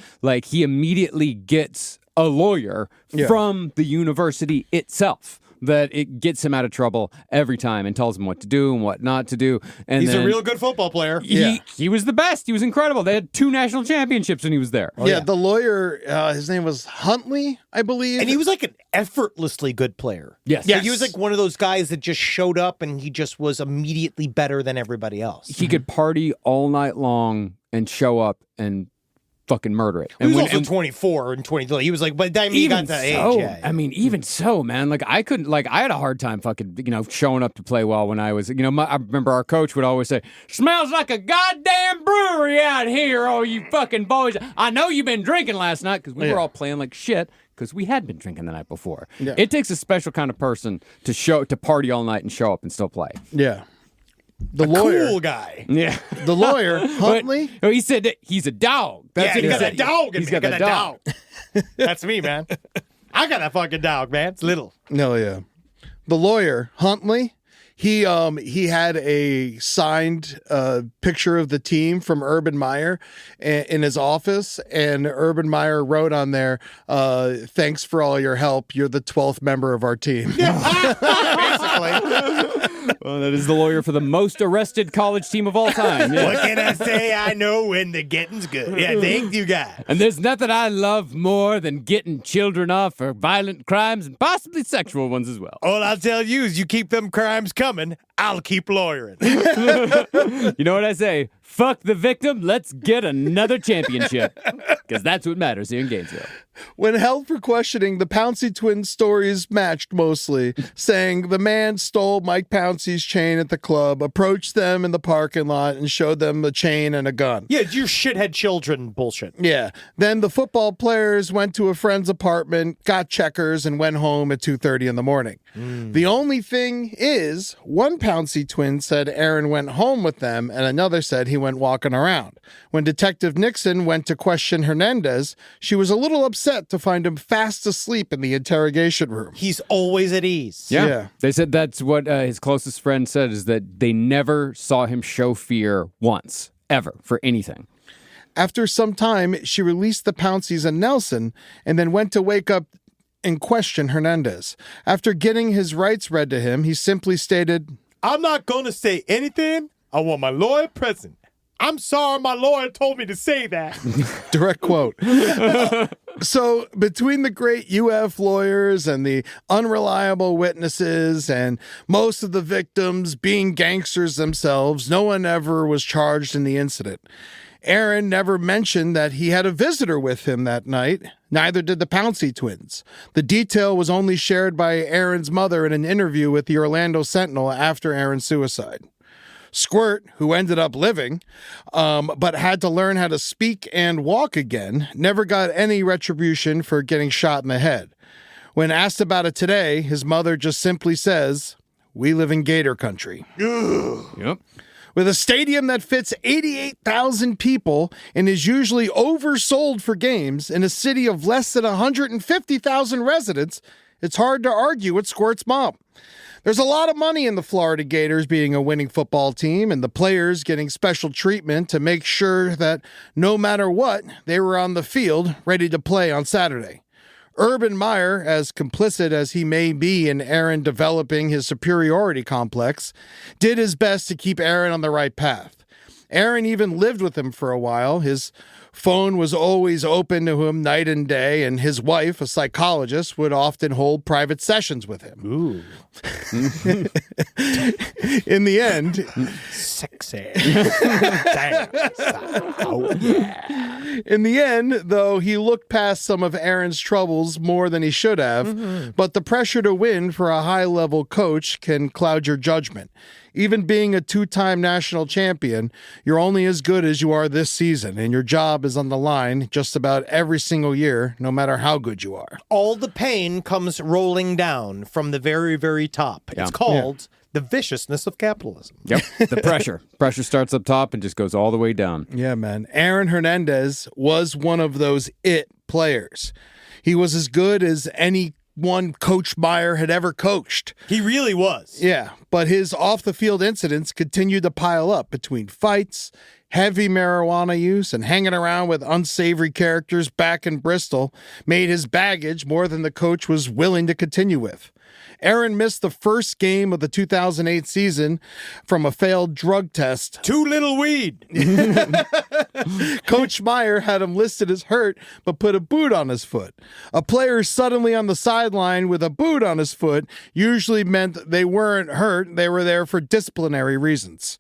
he immediately gets a lawyer from the university itself. that it gets him out of trouble every time and tells him what to do and what not to do. And He's then a real good football player. He was the best. He was incredible. They had 2 national championships when he was there. The lawyer, his name was Huntley, I believe. And he was like an effortlessly good player. Yes. Like, he was like one of those guys that just showed up and he just was immediately better than everybody else. He could party all night long and show up and fucking murder it. He was also 24 and 23. He was like, by the time he got to age. Yeah. I mean, even so, man, like I couldn't, like I had a hard time fucking, showing up to play well when I was, I remember our coach would always say, smells like a goddamn brewery out here, oh, you fucking boys. I know you've been drinking last night because we were all playing like shit because we had been drinking the night before. Yeah. It takes a special kind of person to party all night and show up and still play. Yeah. The lawyer, cool guy. Yeah, the lawyer, Huntley. He said that he's a dog. That's what he got. A dog. He's got a dog. That's me, man. I got a fucking dog, man. It's little. No, yeah. The lawyer, Huntley. He had a signed picture of the team from Urban Meyer in his office, and Urban Meyer wrote on there, "Thanks for all your help. You're the 12th member of our team." Basically. Well, that is the lawyer for the most arrested college team of all time. Yeah. What can I say? I know when the getting's good. Yeah, thank you, guys. And there's nothing I love more than getting children off for violent crimes and possibly sexual ones as well. All I'll tell you is you keep them crimes coming, I'll keep lawyering. You know what I say? Fuck the victim, let's get another championship. Because that's what matters here in Gainesville. When held for questioning, the Pouncey twins' stories matched mostly, saying the man stole Mike Pouncey's chain at the club, approached them in the parking lot, and showed them a chain and a gun. Yeah, it's your shithead children bullshit. Yeah. Then the football players went to a friend's apartment, got checkers, and went home at 2:30 in the morning. The only thing is, one Pouncey twin said Aaron went home with them, and another said he went walking around. When Detective Nixon went to question Hernandez, she was a little upset to find him fast asleep in the interrogation room. He's always at ease. Yeah. They said that's what his closest friend said, is that they never saw him show fear once, ever, for anything. After some time, she released the Pounceys and Nelson, and then went to wake up and question Hernandez. After getting his rights read to him, he simply stated, "I'm not going to say anything. I want my lawyer present. I'm sorry my lawyer told me to say that." Direct quote. So between the great UF lawyers and the unreliable witnesses and most of the victims being gangsters themselves, no one ever was charged in the incident. Aaron never mentioned that he had a visitor with him that night. Neither did the Pouncey twins. The detail was only shared by Aaron's mother in an interview with the Orlando Sentinel after Aaron's suicide. Squirt, who ended up living, but had to learn how to speak and walk again, never got any retribution for getting shot in the head. When asked about it today, his mother just simply says, "We live in Gator country." Yep. With a stadium that fits 88,000 people and is usually oversold for games in a city of less than 150,000 residents, it's hard to argue with Squirt's mom. There's a lot of money in the Florida Gators being a winning football team and the players getting special treatment to make sure that no matter what, they were on the field ready to play on Saturday. Urban Meyer, as complicit as he may be in Aaron developing his superiority complex, did his best to keep Aaron on the right path. Aaron even lived with him for a while. His phone was always open to him night and day, and his wife, a psychologist, would often hold private sessions with him. Ooh. In the end... Sexy. Damn. Oh, yeah. In the end, though, he looked past some of Aaron's troubles more than he should have, but the pressure to win for a high-level coach can cloud your judgment. Even being a 2-time national champion, you're only as good as you are this season, and your job is on the line just about every single year, no matter how good you are. All the pain comes rolling down from the very, very top. Yeah. It's called the viciousness of capitalism. Yep. The pressure. Pressure starts up top and just goes all the way down. Yeah, man. Aaron Hernandez was one of those it players. He was as good as any one Coach Meyer had ever coached. He really was. Yeah, but his off-the-field incidents continued to pile up between fights, heavy marijuana use, and hanging around with unsavory characters back in Bristol made his baggage more than the coach was willing to continue with. Aaron missed the first game of the 2008 season from a failed drug test. Too little weed. Coach Meyer had him listed as hurt, but put a boot on his foot. A player suddenly on the sideline with a boot on his foot usually meant they weren't hurt. They were there for disciplinary reasons.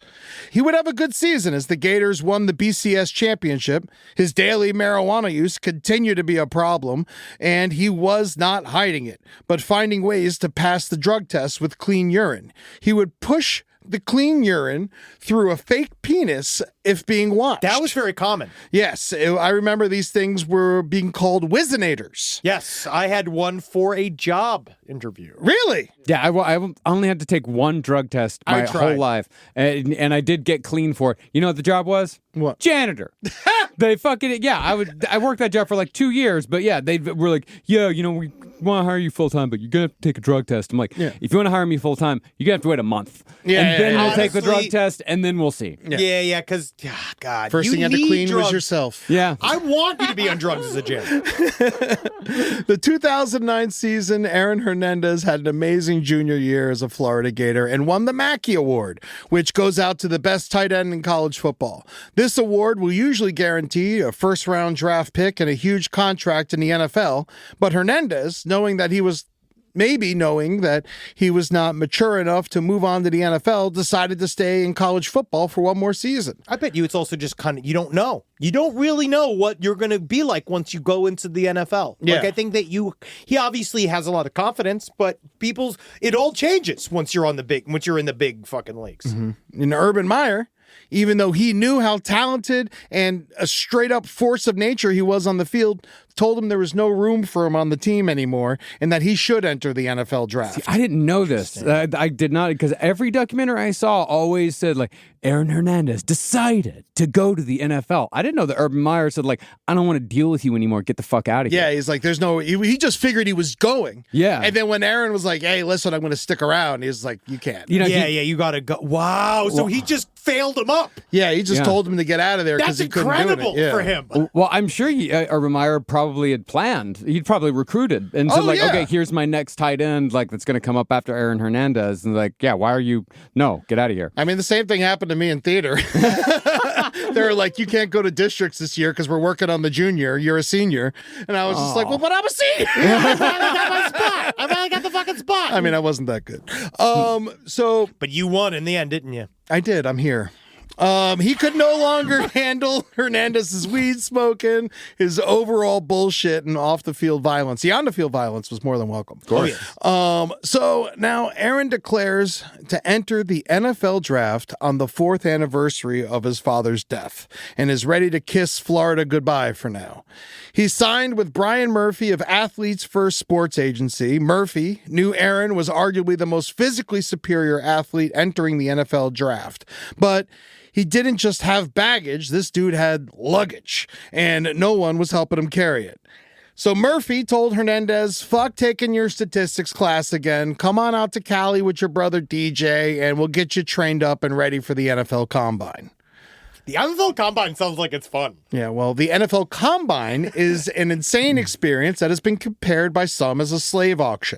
He would have a good season as the Gators won the BCS championship. His daily marijuana use continued to be a problem, and he was not hiding it, but finding ways to pass the drug test with clean urine. He would push the clean urine through a fake penis if being watched. That was very common. Yes, I remember these things were being called Wizinators. Yes, I had one for a job interview. Really? Yeah, I only had to take one drug test my whole life, and I did get clean for it. You know what the job was? What? Janitor. They fucking, I worked that job for like 2 years, but yeah, they were like, yeah, you know, we want to hire you full-time, but you're going to have to take a drug test. I'm like, if you want to hire me full-time, you're going to have to wait a month. Then we'll take the drug test, and then we'll see. Yeah, because, God. First thing you had to clean was yourself. Yeah. I want you to be on drugs as a janitor. The 2009 season, Aaron Hernandez had an amazing junior year as a Florida Gator and won the Mackey Award, which goes out to the best tight end in college football. This award will usually guarantee a first-round draft pick and a huge contract in the NFL, but Hernandez, knowing that he was not mature enough to move on to the NFL, decided to stay in college football for one more season. I bet you it's also just kind of, you don't know. You don't really know what you're going to be like once you go into the NFL. Yeah. Like, I think that he obviously has a lot of confidence, but it all changes once you're in the big fucking leagues. Mm-hmm. And Urban Meyer, even though he knew how talented and a straight-up force of nature he was on the field, told him there was no room for him on the team anymore and that he should enter the NFL draft. See, I didn't know this. I did not, because every documentary I saw always said, like, Aaron Hernandez decided to go to the NFL. I didn't know that Urban Meyer said, like, I don't want to deal with you anymore. Get the fuck out of here. Yeah, he's like, he just figured he was going. Yeah. And then when Aaron was like, hey, listen, I'm going to stick around, he was like, you can't. You know, you got to go. Wow. So he just failed him up. Yeah, he just told him to get out of there because he couldn't do it. That's incredible for him. Well, I'm sure Urban Meyer probably had planned. He'd probably recruited and said, okay, here's my next tight end, like, that's going to come up after Aaron Hernandez. And like, yeah, why are you? No, get out of here. I mean, the same thing happened to me in theater. They were like, you can't go to districts this year because we're working on the junior. You're a senior. And I was just like, well, but I'm a senior. I finally got my spot. I finally got the fucking spot. I mean, I wasn't that good. But you won in the end, didn't you? I did. I'm here. He could no longer handle Hernandez's weed smoking, his overall bullshit, and off-the-field violence. The on-the-field violence was more than welcome. Of course. So now Aaron declares to enter the NFL draft on the 4th anniversary of his father's death and is ready to kiss Florida goodbye for now. He signed with Brian Murphy of Athletes First Sports Agency. Murphy knew Aaron was arguably the most physically superior athlete entering the NFL draft, but he didn't just have baggage. This dude had luggage, and no one was helping him carry it. So Murphy told Hernandez, fuck taking your statistics class again. Come on out to Cali with your brother DJ, and we'll get you trained up and ready for the NFL Combine. The NFL Combine sounds like it's fun. Yeah, well, the NFL Combine is an insane experience that has been compared by some as a slave auction.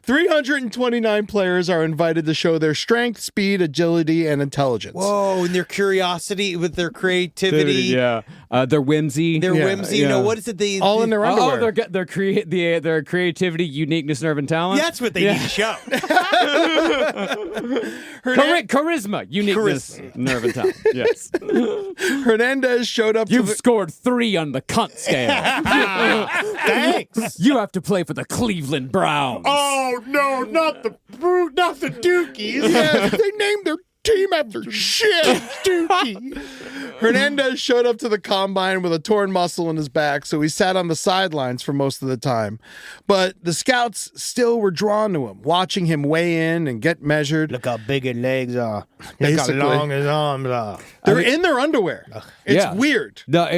329 players are invited to show their strength, speed, agility, and intelligence. Whoa, and their curiosity with their creativity. Yeah. Their whimsy. Their whimsy. You know, what is it? All in their underwear. Their creativity, uniqueness, nerve, and talent. That's what they need to show. Charisma, uniqueness, nerve, and talent. Yes. Hernandez showed up. You've scored 3 on the cunt scale. Thanks. You have to play for the Cleveland Browns. Oh no, not the Dookies. Yeah, they named their team after shit. Dookie. Hernandez showed up to the combine with a torn muscle in his back, so he sat on the sidelines for most of the time. But the scouts still were drawn to him, watching him weigh in and get measured. Look how big his legs are. Basically. Look how long his arms are. They're in their underwear. It's weird. No,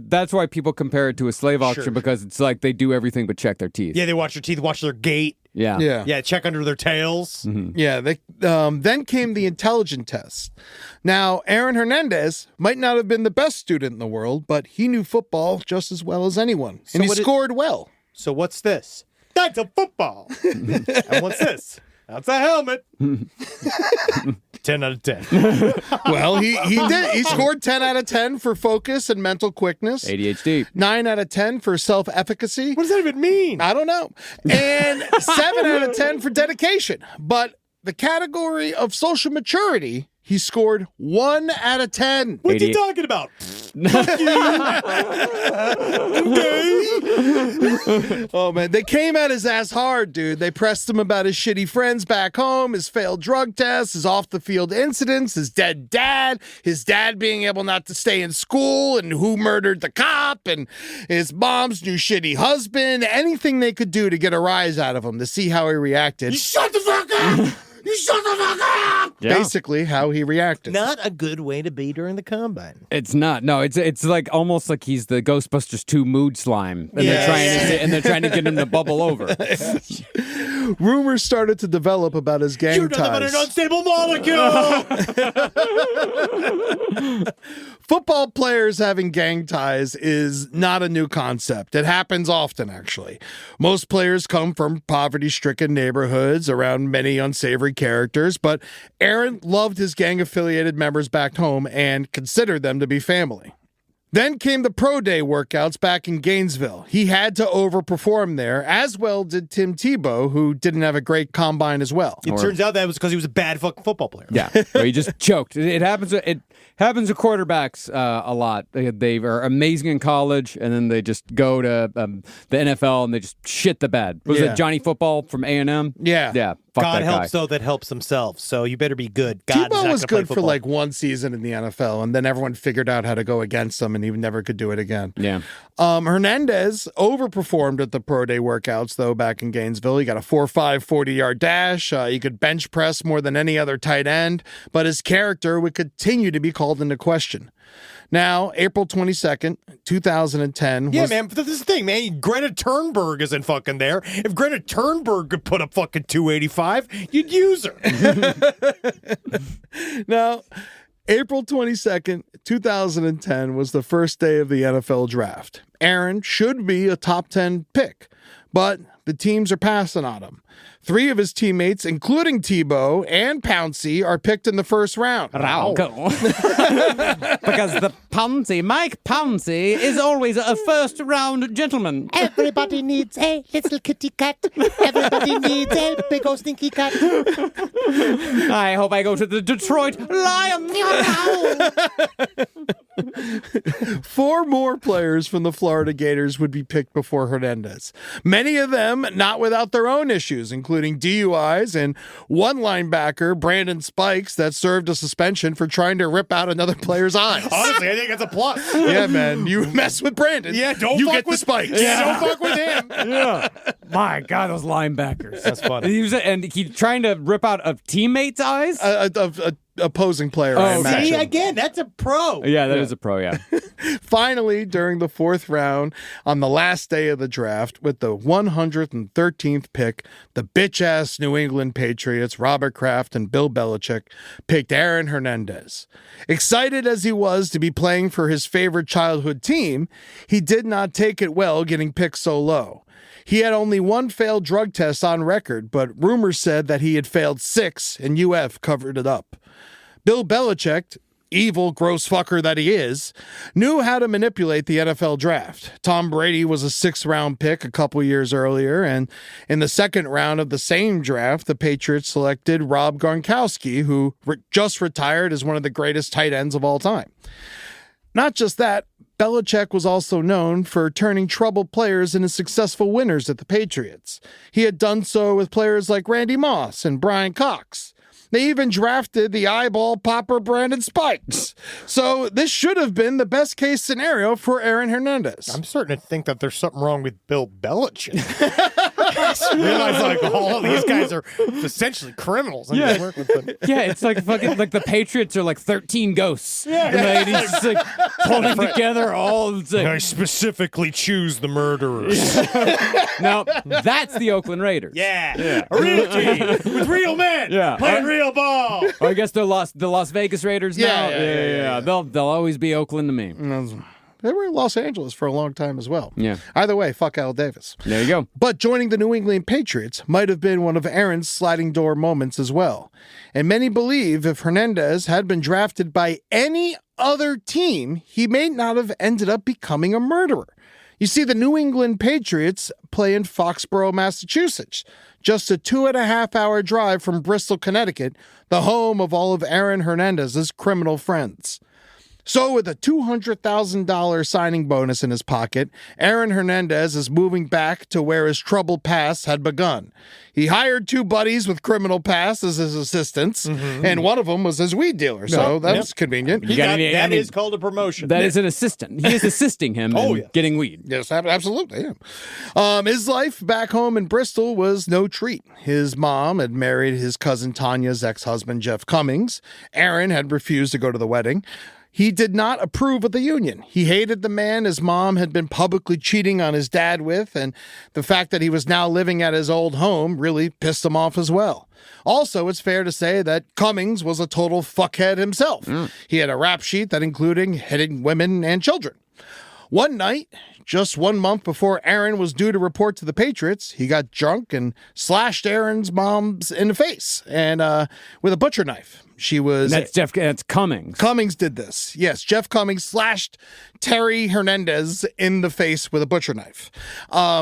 that's why people compare it to a slave auction, because it's like they do everything but check their teeth. Yeah, they watch their teeth, watch their gait. Yeah. Yeah. Yeah, check under their tails. Yeah, then came the intelligence test. Now, Aaron Hernandez might not have been the best student in the world, but he knew football just as well as anyone, and he scored well. So what's this? That's a football. And what's this? That's a helmet. 10 out of 10. Well, he did. He scored 10 out of 10 for focus and mental quickness. ADHD. 9 out of 10 for self-efficacy. What does that even mean? I don't know. And 7 out of 10 for dedication. But the category of social maturity, he scored 1 out of 10. What's he talking about? Fuck you. Oh, man. They came at his ass hard, dude. They pressed him about his shitty friends back home, his failed drug tests, his off-the-field incidents, his dead dad, his dad being able not to stay in school, and who murdered the cop, and his mom's new shitty husband. Anything they could do to get a rise out of him to see how he reacted. Shut the fuck up! You shut the fuck up! Yeah. Basically, how he reacted. Not a good way to be during the combine. It's not. No, it's like almost like he's the Ghostbusters 2 mood slime, and they're trying to get him to bubble over. Rumors started to develop about his gang You're nothing but ties. an unstable molecule. Football players having gang ties is not a new concept. It happens often, actually. Most players come from poverty-stricken neighborhoods around many unsavory characters, but Aaron loved his gang-affiliated members back home and considered them to be family. Then came the pro day workouts back in Gainesville. He had to overperform there, as well did Tim Tebow, who didn't have a great combine as well. It turns out that was because he was a bad fucking football player. Yeah, well, he just choked. It happens. It happens to quarterbacks a lot. They are amazing in college, and then they just go to the NFL and they just shit the bed. Was Yeah. it Johnny Football from A&M? Yeah. Yeah. Fuck God that helps guy. those that helps themselves. So you better be good. God Tebow was good for football. like one season in the NFL, and then everyone figured out how to go against him, and he never could do it again. Yeah. Hernandez overperformed at the pro day workouts, though, back in Gainesville. He got a 4.5 40-yard dash. He could bench press more than any other tight end, but his character would continue to be called into question. Now, April 22nd, 2010. Yeah, man, but this is the thing, man. Greta Thunberg isn't fucking there. If Greta Thunberg could put up fucking 285, you'd use her. Now, April 22nd, 2010 was the first day of the NFL draft. Aaron should be a top 10 pick, but the teams are passing on him. 3 of his teammates, including Tebow and Pouncey, are picked in the first round. Because the Pouncey, Mike Pouncey, is always a first-round gentleman. Everybody needs a little kitty cat. Everybody needs a big old stinky cat. I hope I go to the Detroit Lions. 4 more players from the Florida Gators would be picked before Hernandez. Many of them not without their own issues, including DUIs and one linebacker, Brandon Spikes, that served a suspension for trying to rip out another player's eyes. Honestly, I think that's a plus. Yeah, man. You mess with Brandon. Yeah, don't you fuck get with the spikes. Yeah, don't fuck with him. Yeah. My God, those linebackers. That's funny. And he trying to rip out a teammate's eyes? A opposing player, I Oh, imagine. See, again, that's a pro. Yeah, that is a pro, yeah. Finally, during the 4th round, on the last day of the draft, with the 113th pick, the bitch-ass New England Patriots, Robert Kraft and Bill Belichick, picked Aaron Hernandez. Excited as he was to be playing for his favorite childhood team, he did not take it well getting picked so low. He had only 1 failed drug test on record, but rumors said that he had failed 6, and UF covered it up. Bill Belichick, evil, gross fucker that he is, knew how to manipulate the NFL draft. Tom Brady was a 6th-round pick a couple years earlier, and in the 2nd round of the same draft, the Patriots selected Rob Gronkowski, who just retired as one of the greatest tight ends of all time. Not just that, Belichick was also known for turning troubled players into successful winners at the Patriots. He had done so with players like Randy Moss and Brian Cox. They even drafted the eyeball popper Brandon Spikes. So this should have been the best case scenario for Aaron Hernandez. I'm starting to think that there's something wrong with Bill Belichick. Realize like all of these guys are essentially criminals. And just work with them. Yeah, it's like fucking like the Patriots are like 13 ghosts. And he's just like pulling together all. I specifically choose the murderers. Now that's the Oakland Raiders. A real team with real men playing real ball. Or I guess they're the Las Vegas Raiders now. Yeah. They'll always be Oakland to me. They were in Los Angeles for a long time as well. Yeah. Either way, fuck Al Davis. There you go. But joining the New England Patriots might have been one of Aaron's sliding door moments as well. And many believe if Hernandez had been drafted by any other team, he may not have ended up becoming a murderer. You see, the New England Patriots play in Foxborough, Massachusetts, just a 2.5-hour drive from Bristol, Connecticut, the home of all of Aaron Hernandez's criminal friends. So with a $200,000 signing bonus in his pocket, Aaron Hernandez is moving back to where his troubled past had begun. He hired 2 buddies with criminal past as his assistants, and one of them was his weed dealer, so that was convenient. That is called a promotion. That is an assistant. He is assisting him in getting weed. Yes, absolutely. Yeah. His life back home in Bristol was no treat. His mom had married his cousin Tanya's ex-husband, Jeff Cummings. Aaron had refused to go to the wedding. He did not approve of the union. He hated the man his mom had been publicly cheating on his dad with, and the fact that he was now living at his old home really pissed him off as well. Also, it's fair to say that Cummings was a total fuckhead himself. He had a rap sheet that included hitting women and children. One night, just 1 month before Aaron was due to report to the Patriots, he got drunk and slashed Aaron's mom's in the face and with a butcher knife. That's Cummings. Cummings did this. Yes, Jeff Cummings slashed Terry Hernandez in the face with a butcher knife.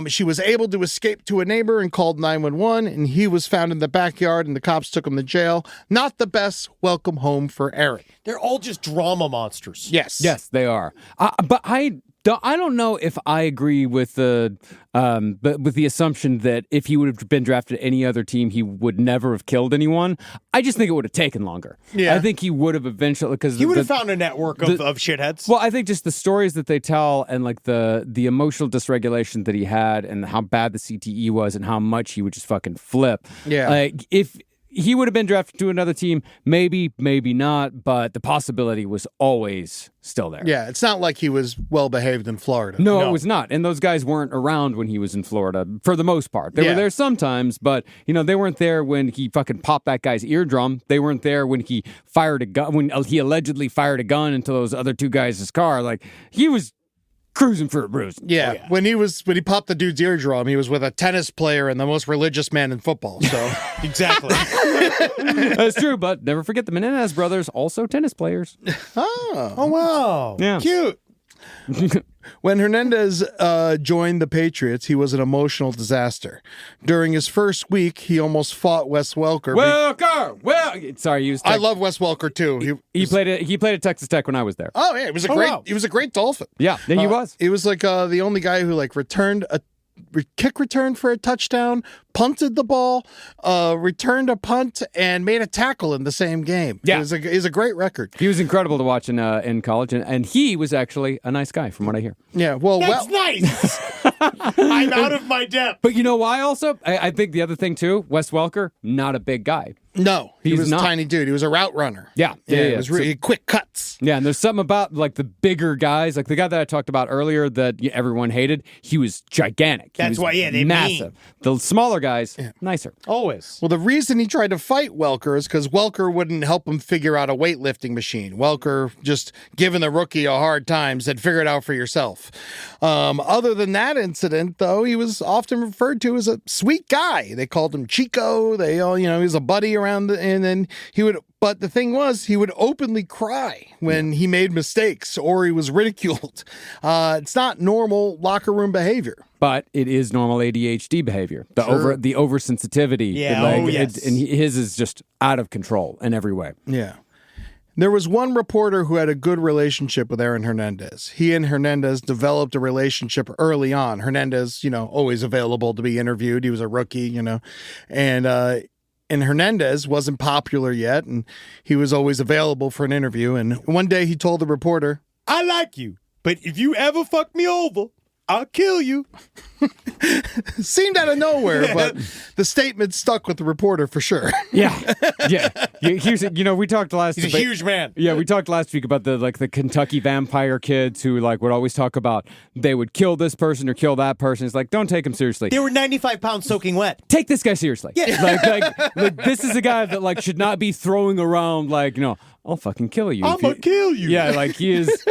She was able to escape to a neighbor and called 911, and he was found in the backyard, and the cops took him to jail. Not the best welcome home for Aaron. They're all just drama monsters. Yes. Yes, they are. But I don't know if I agree with the assumption that if he would have been drafted to any other team, he would never have killed anyone. I just think it would have taken longer. Yeah. I think he would have eventually because He would have found a network of shitheads. Well, I think just the stories that they tell and like the emotional dysregulation that he had and how bad the CTE was and how much he would just fucking flip. Yeah. Like if he would have been drafted to another team, maybe not, but the possibility was always still there. Yeah, it's not like he was well-behaved in Florida. No, it was not. And those guys weren't around when he was in Florida, for the most part. They were there sometimes, but, they weren't there when he fucking popped that guy's eardrum. They weren't there when he fired a gun, when he allegedly fired a gun into those other 2 guys' car. Like, he was cruising for a bruise. Yeah. When he popped the dude's eardrum, he was with a tennis player and the most religious man in football. So Exactly. That's true, but never forget the Menendez brothers, also tennis players. Oh, wow. Yeah. Cute. When Hernandez joined the Patriots, he was an emotional disaster. During his first week, he almost fought Wes Welker. Sorry, I love Wes Welker too. He played at Texas Tech when I was there. Oh yeah, he was a great Dolphin. Yeah, he was. He was like the only guy who returned a kick return for a touchdown, punted the ball, returned a punt, and made a tackle in the same game. Yeah. It was a great record. He was incredible to watch in college, and he was actually a nice guy, from what I hear. Yeah, well, That's nice. I'm out of my depth. But you know why also? I think the other thing, too, Wes Welker, not a big guy. No, he was not. a tiny dude. He was a route runner. Yeah. It was really quick cuts. Yeah, and there's something about like the bigger guys, like the guy that I talked about earlier that everyone hated. He was gigantic. That's why, they massive. mean. The smaller guys, nicer. Always. Well, the reason he tried to fight Welker is because Welker wouldn't help him figure out a weightlifting machine. Welker, just giving the rookie a hard time, said, figure it out for yourself. Other than that incident, though, he was often referred to as a sweet guy. They called him Chico. They all, he was a buddy around, and then but the thing was, he would openly cry when he made mistakes or he was ridiculed. It's not normal locker room behavior. But it is normal ADHD behavior. The oversensitivity. Yeah, and his is just out of control in every way. Yeah. There was one reporter who had a good relationship with Aaron Hernandez. He and Hernandez developed a relationship early on. Hernandez, always available to be interviewed. He was a rookie, and Hernandez wasn't popular yet, and he was always available for an interview. And one day he told the reporter, I like you, but if you ever fuck me over, I'll kill you. Seemed out of nowhere, but the statement stuck with the reporter for sure. Yeah. Here's we talked last. He's a huge man. Yeah, we talked last week about the Kentucky vampire kids who would always talk about they would kill this person or kill that person. It's like, don't take them seriously. They were 95 pounds soaking wet. Take this guy seriously. Yeah. Like this is a guy that should not be throwing around I'll fucking kill you. I'm gonna kill you. Yeah, he is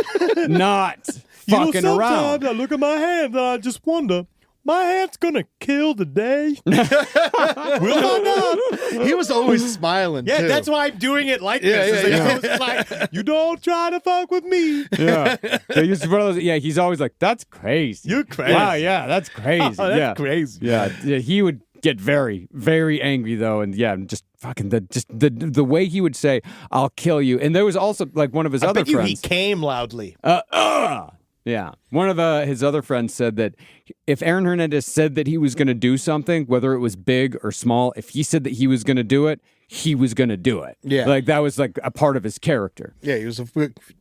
not fucking around. Sometimes I look at my hand and I just wonder, my hand's gonna kill today. We'll find out. He was always smiling, Yeah, too. that's why I'm doing it like this. Yeah. Like, you don't try to fuck with me. Yeah. He's always like, that's crazy. You're crazy. Wow, yeah, that's crazy. That's crazy. Yeah, he would get very, very angry though, and just fucking the way he would say, "I'll kill you." And there was also one of his other friends. He came loudly. Yeah, one of his other friends said that if Aaron Hernandez said that he was going to do something, whether it was big or small, if he said that he was going to do it, he was going to do it. Yeah, that was a part of his character. Yeah, he was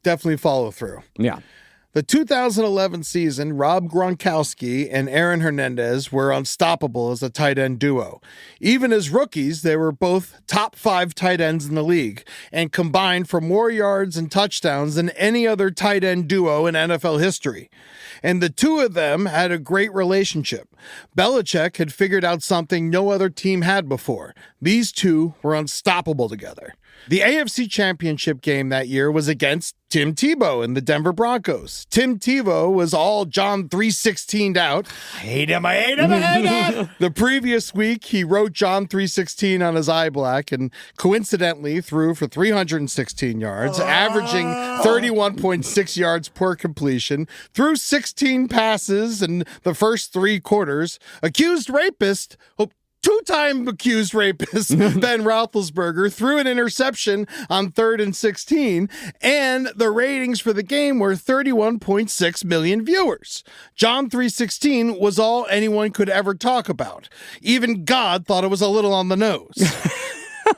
definitely follow through. Yeah. The 2011 season, Rob Gronkowski and Aaron Hernandez were unstoppable as a tight end duo. Even as rookies, they were both top 5 tight ends in the league and combined for more yards and touchdowns than any other tight end duo in NFL history. And the two of them had a great relationship. Belichick had figured out something no other team had before. These two were unstoppable together. The AFC Championship game that year was against Tim Tebow and the Denver Broncos. Tim Tebow was all John 3:16'd out. I hate him. The previous week, he wrote John 3:16 on his eye black and coincidentally threw for 316 yards, averaging 31.6 yards per completion, threw 16 passes in the first 3 quarters, accused rapist, two-time accused rapist Ben Roethlisberger threw an interception on 3rd and 16, and the ratings for the game were 31.6 million viewers. John 3:16 was all anyone could ever talk about. Even God thought it was a little on the nose.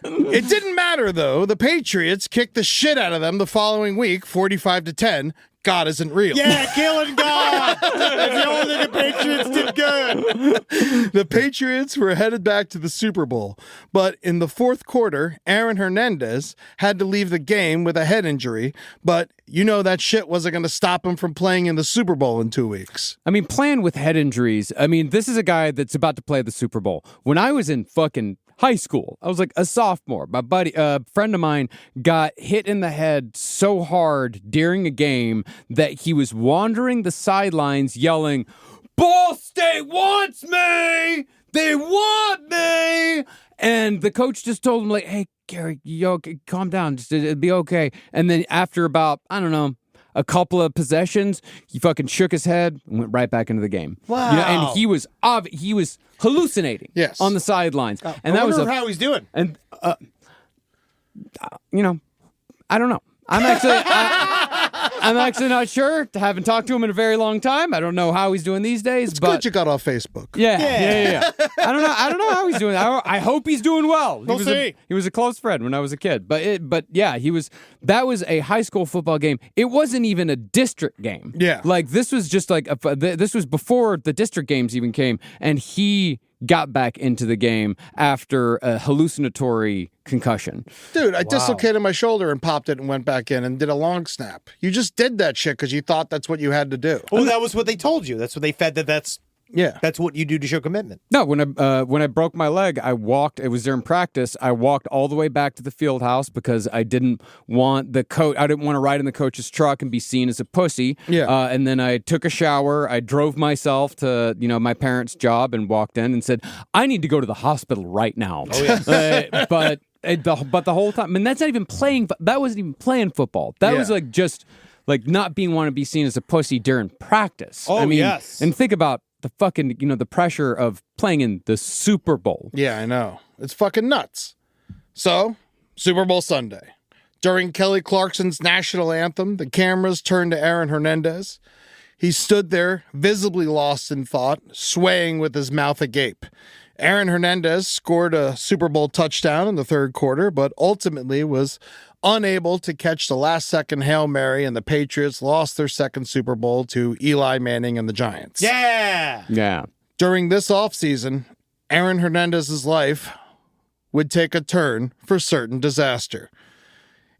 It didn't matter, though. The Patriots kicked the shit out of them the following week, 45-10. God isn't real. Yeah, killing God. That's the only thing the Patriots did good. The Patriots were headed back to the Super Bowl, but in the 4th quarter, Aaron Hernandez had to leave the game with a head injury, but that shit wasn't going to stop him from playing in the Super Bowl in 2 weeks. I mean, playing with head injuries, this is a guy that's about to play the Super Bowl. When I was in fucking high school, I was like a sophomore. My buddy, a friend of mine, got hit in the head so hard during a game that he was wandering the sidelines yelling, "Ball State wants me! They want me!" And the coach just told him, "Hey, Gary, calm down. It'll be okay." And then after about, I don't know, a couple of possessions, he fucking shook his head and went right back into the game. Wow. And he was hallucinating on the sidelines. And I wonder how he's doing. And I don't know. I'm actually not sure. I haven't talked to him in a very long time. I don't know how he's doing these days. It's but good you got off Facebook. Yeah. I don't know how he's doing. I hope he's doing well. He was a close friend when I was a kid. But yeah, that was a high school football game. It wasn't even a district game. Yeah. This was just this was before the district games even came, and he got back into the game after a hallucinatory concussion. Dude, I dislocated my shoulder and popped it and went back in and did a long snap. You just did that shit because you thought that's what you had to do. Well, that was what they told you. That's what they fed that's what you do to show commitment. No, when I broke my leg, I walked. It was during practice. I walked all the way back to the field house because I didn't want the coach. I didn't want to ride in the coach's truck and be seen as a pussy. Yeah. And then I took a shower. I drove myself to my parents' job and walked in and said, "I need to go to the hospital right now." Oh yeah. But the whole time, that's not even playing. That wasn't even playing football. That was just not want to be seen as a pussy during practice. Oh, yes. And think about the fucking, the pressure of playing in the Super Bowl. Yeah, I know. It's fucking nuts. So, Super Bowl Sunday. During Kelly Clarkson's national anthem, the cameras turned to Aaron Hernandez. He stood there, visibly lost in thought, swaying with his mouth agape. Aaron Hernandez scored a Super Bowl touchdown in the 3rd quarter, but ultimately was unable to catch the last-second Hail Mary, and the Patriots lost their second Super Bowl to Eli Manning and the Giants. Yeah. Yeah. During this offseason, Aaron Hernandez's life would take a turn for certain disaster.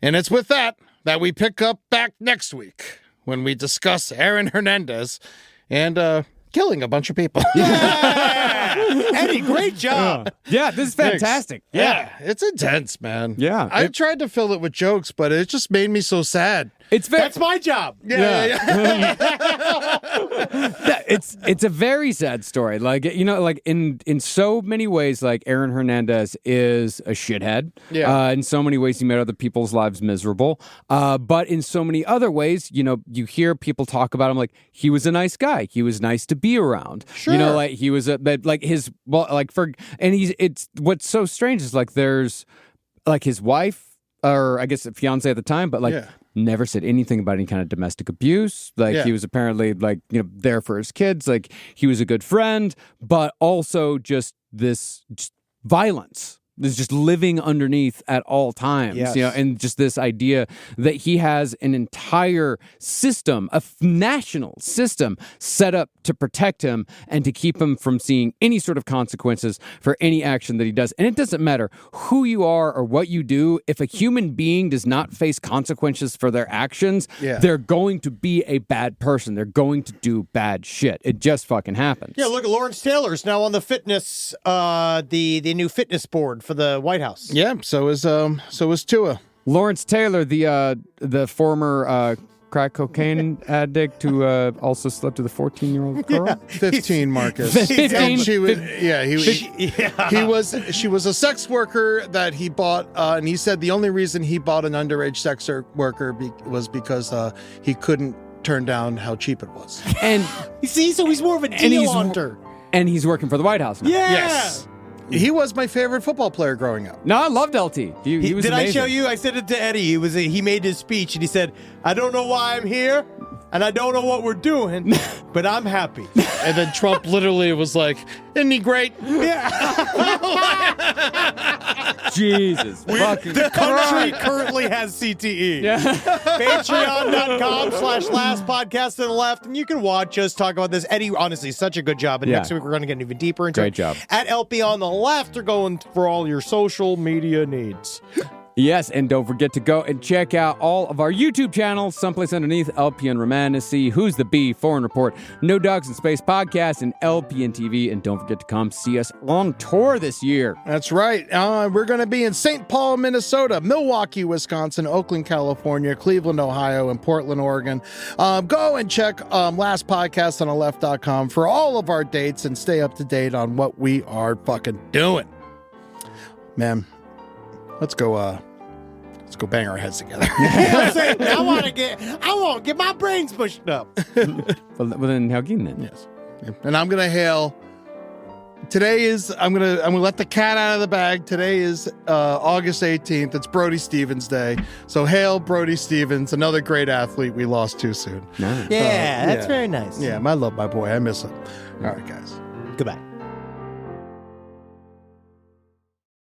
And it's with that we pick up back next week when we discuss Aaron Hernandez and killing a bunch of people. Eddie, great job. Yeah, this is fantastic. Yeah, it's intense, man. Yeah. I tried to fill it with jokes, but it just made me so sad. That's my job. Yeah. It's a very sad story. Like, you know, like in so many ways, like Aaron Hernandez is a shithead. Yeah. In so many ways, he made other people's lives miserable. But in so many other ways, you know, you hear people talk about him like he was a nice guy. He was nice to be around. Sure. You know, like he was it's what's so strange is like there's like his wife, or I guess a fiance at the time, but like never said anything about any kind of domestic abuse. Like he was apparently like, you know, there for his kids. Like he was a good friend, but also just violence. Is just living underneath at all times, you know, and just this idea that he has an entire system, a national system set up to protect him and to keep him from seeing any sort of consequences for any action that he does. And it doesn't matter who you are or what you do. If a human being does not face consequences for their actions, they're going to be a bad person. They're going to do bad shit. It just fucking happens. Yeah, look at Lawrence Taylor's now on the fitness, the new fitness board for the White House. Yeah, so is Tua. Lawrence Taylor, the former crack cocaine addict who also slept with a 14-year-old girl. 15, Marcus. 15. She was a sex worker that he bought, and he said the only reason he bought an underage sex worker was because he couldn't turn down how cheap it was. And you see, so he's more of a deal hunter. And he's working for the White House now. Yeah. Yes. He was my favorite football player growing up. No, I loved LT. He was Did amazing. I show you? I said it to Eddie. He made his speech and he said, "I don't know why I'm here, and I don't know what we're doing, but I'm happy." And then Trump literally was like, "Isn't he great?" Jesus. The country currently has CTE. Yeah. Patreon.com/last podcast on the left. And you can watch us talk about this. Eddie, honestly, such a good job. And next week, we're going to get even deeper into it. Great job. At LP on the left, are going for all your social media needs. Yes, and don't forget to go and check out all of our YouTube channels, someplace underneath LPN Romanus, see Who's the Bee, Foreign Report, No Dogs in Space Podcast, and LPN TV. And don't forget to come see us on tour this year. That's right. We're going to be in St. Paul, Minnesota, Milwaukee, Wisconsin, Oakland, California, Cleveland, Ohio, and Portland, Oregon. Go and check lastpodcastontheleft.com for all of our dates and stay up to date on what we are fucking doing. Man, let's go bang our heads together. I want to get my brains pushed up. Well, then hail again then. Yes. And I'm gonna hail. Today is I'm gonna let the cat out of the bag. Today is August 18th. It's Brody Stevens Day. So hail Brody Stevens, another great athlete we lost too soon. Nice. Yeah, that's very nice. Yeah, I love my boy. I miss him. All right, guys. Goodbye.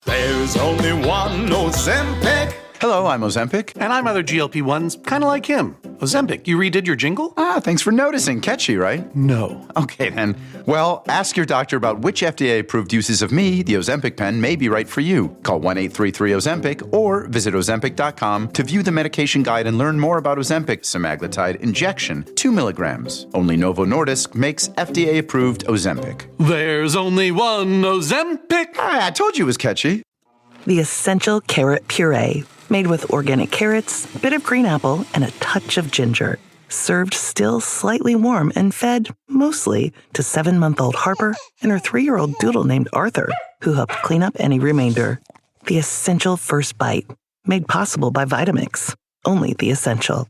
There's only one Ozempic. Hello, I'm Ozempic. And I'm other GLP-1s, kind of like him. Ozempic, you redid your jingle? Thanks for noticing. Catchy, right? No. Okay, then. Well, ask your doctor about which FDA-approved uses of me, the Ozempic pen, may be right for you. Call 1-833-OZEMPIC or visit Ozempic.com to view the medication guide and learn more about Ozempic semaglutide injection, 2 milligrams. Only Novo Nordisk makes FDA-approved Ozempic. There's only one Ozempic. I told you it was catchy. The Essential Carrot Puree, made with organic carrots, a bit of green apple, and a touch of ginger. Served still slightly warm and fed, mostly, to 7-month-old Harper and her 3-year-old doodle named Arthur, who helped clean up any remainder. The Essential First Bite, made possible by Vitamix. Only the Essential.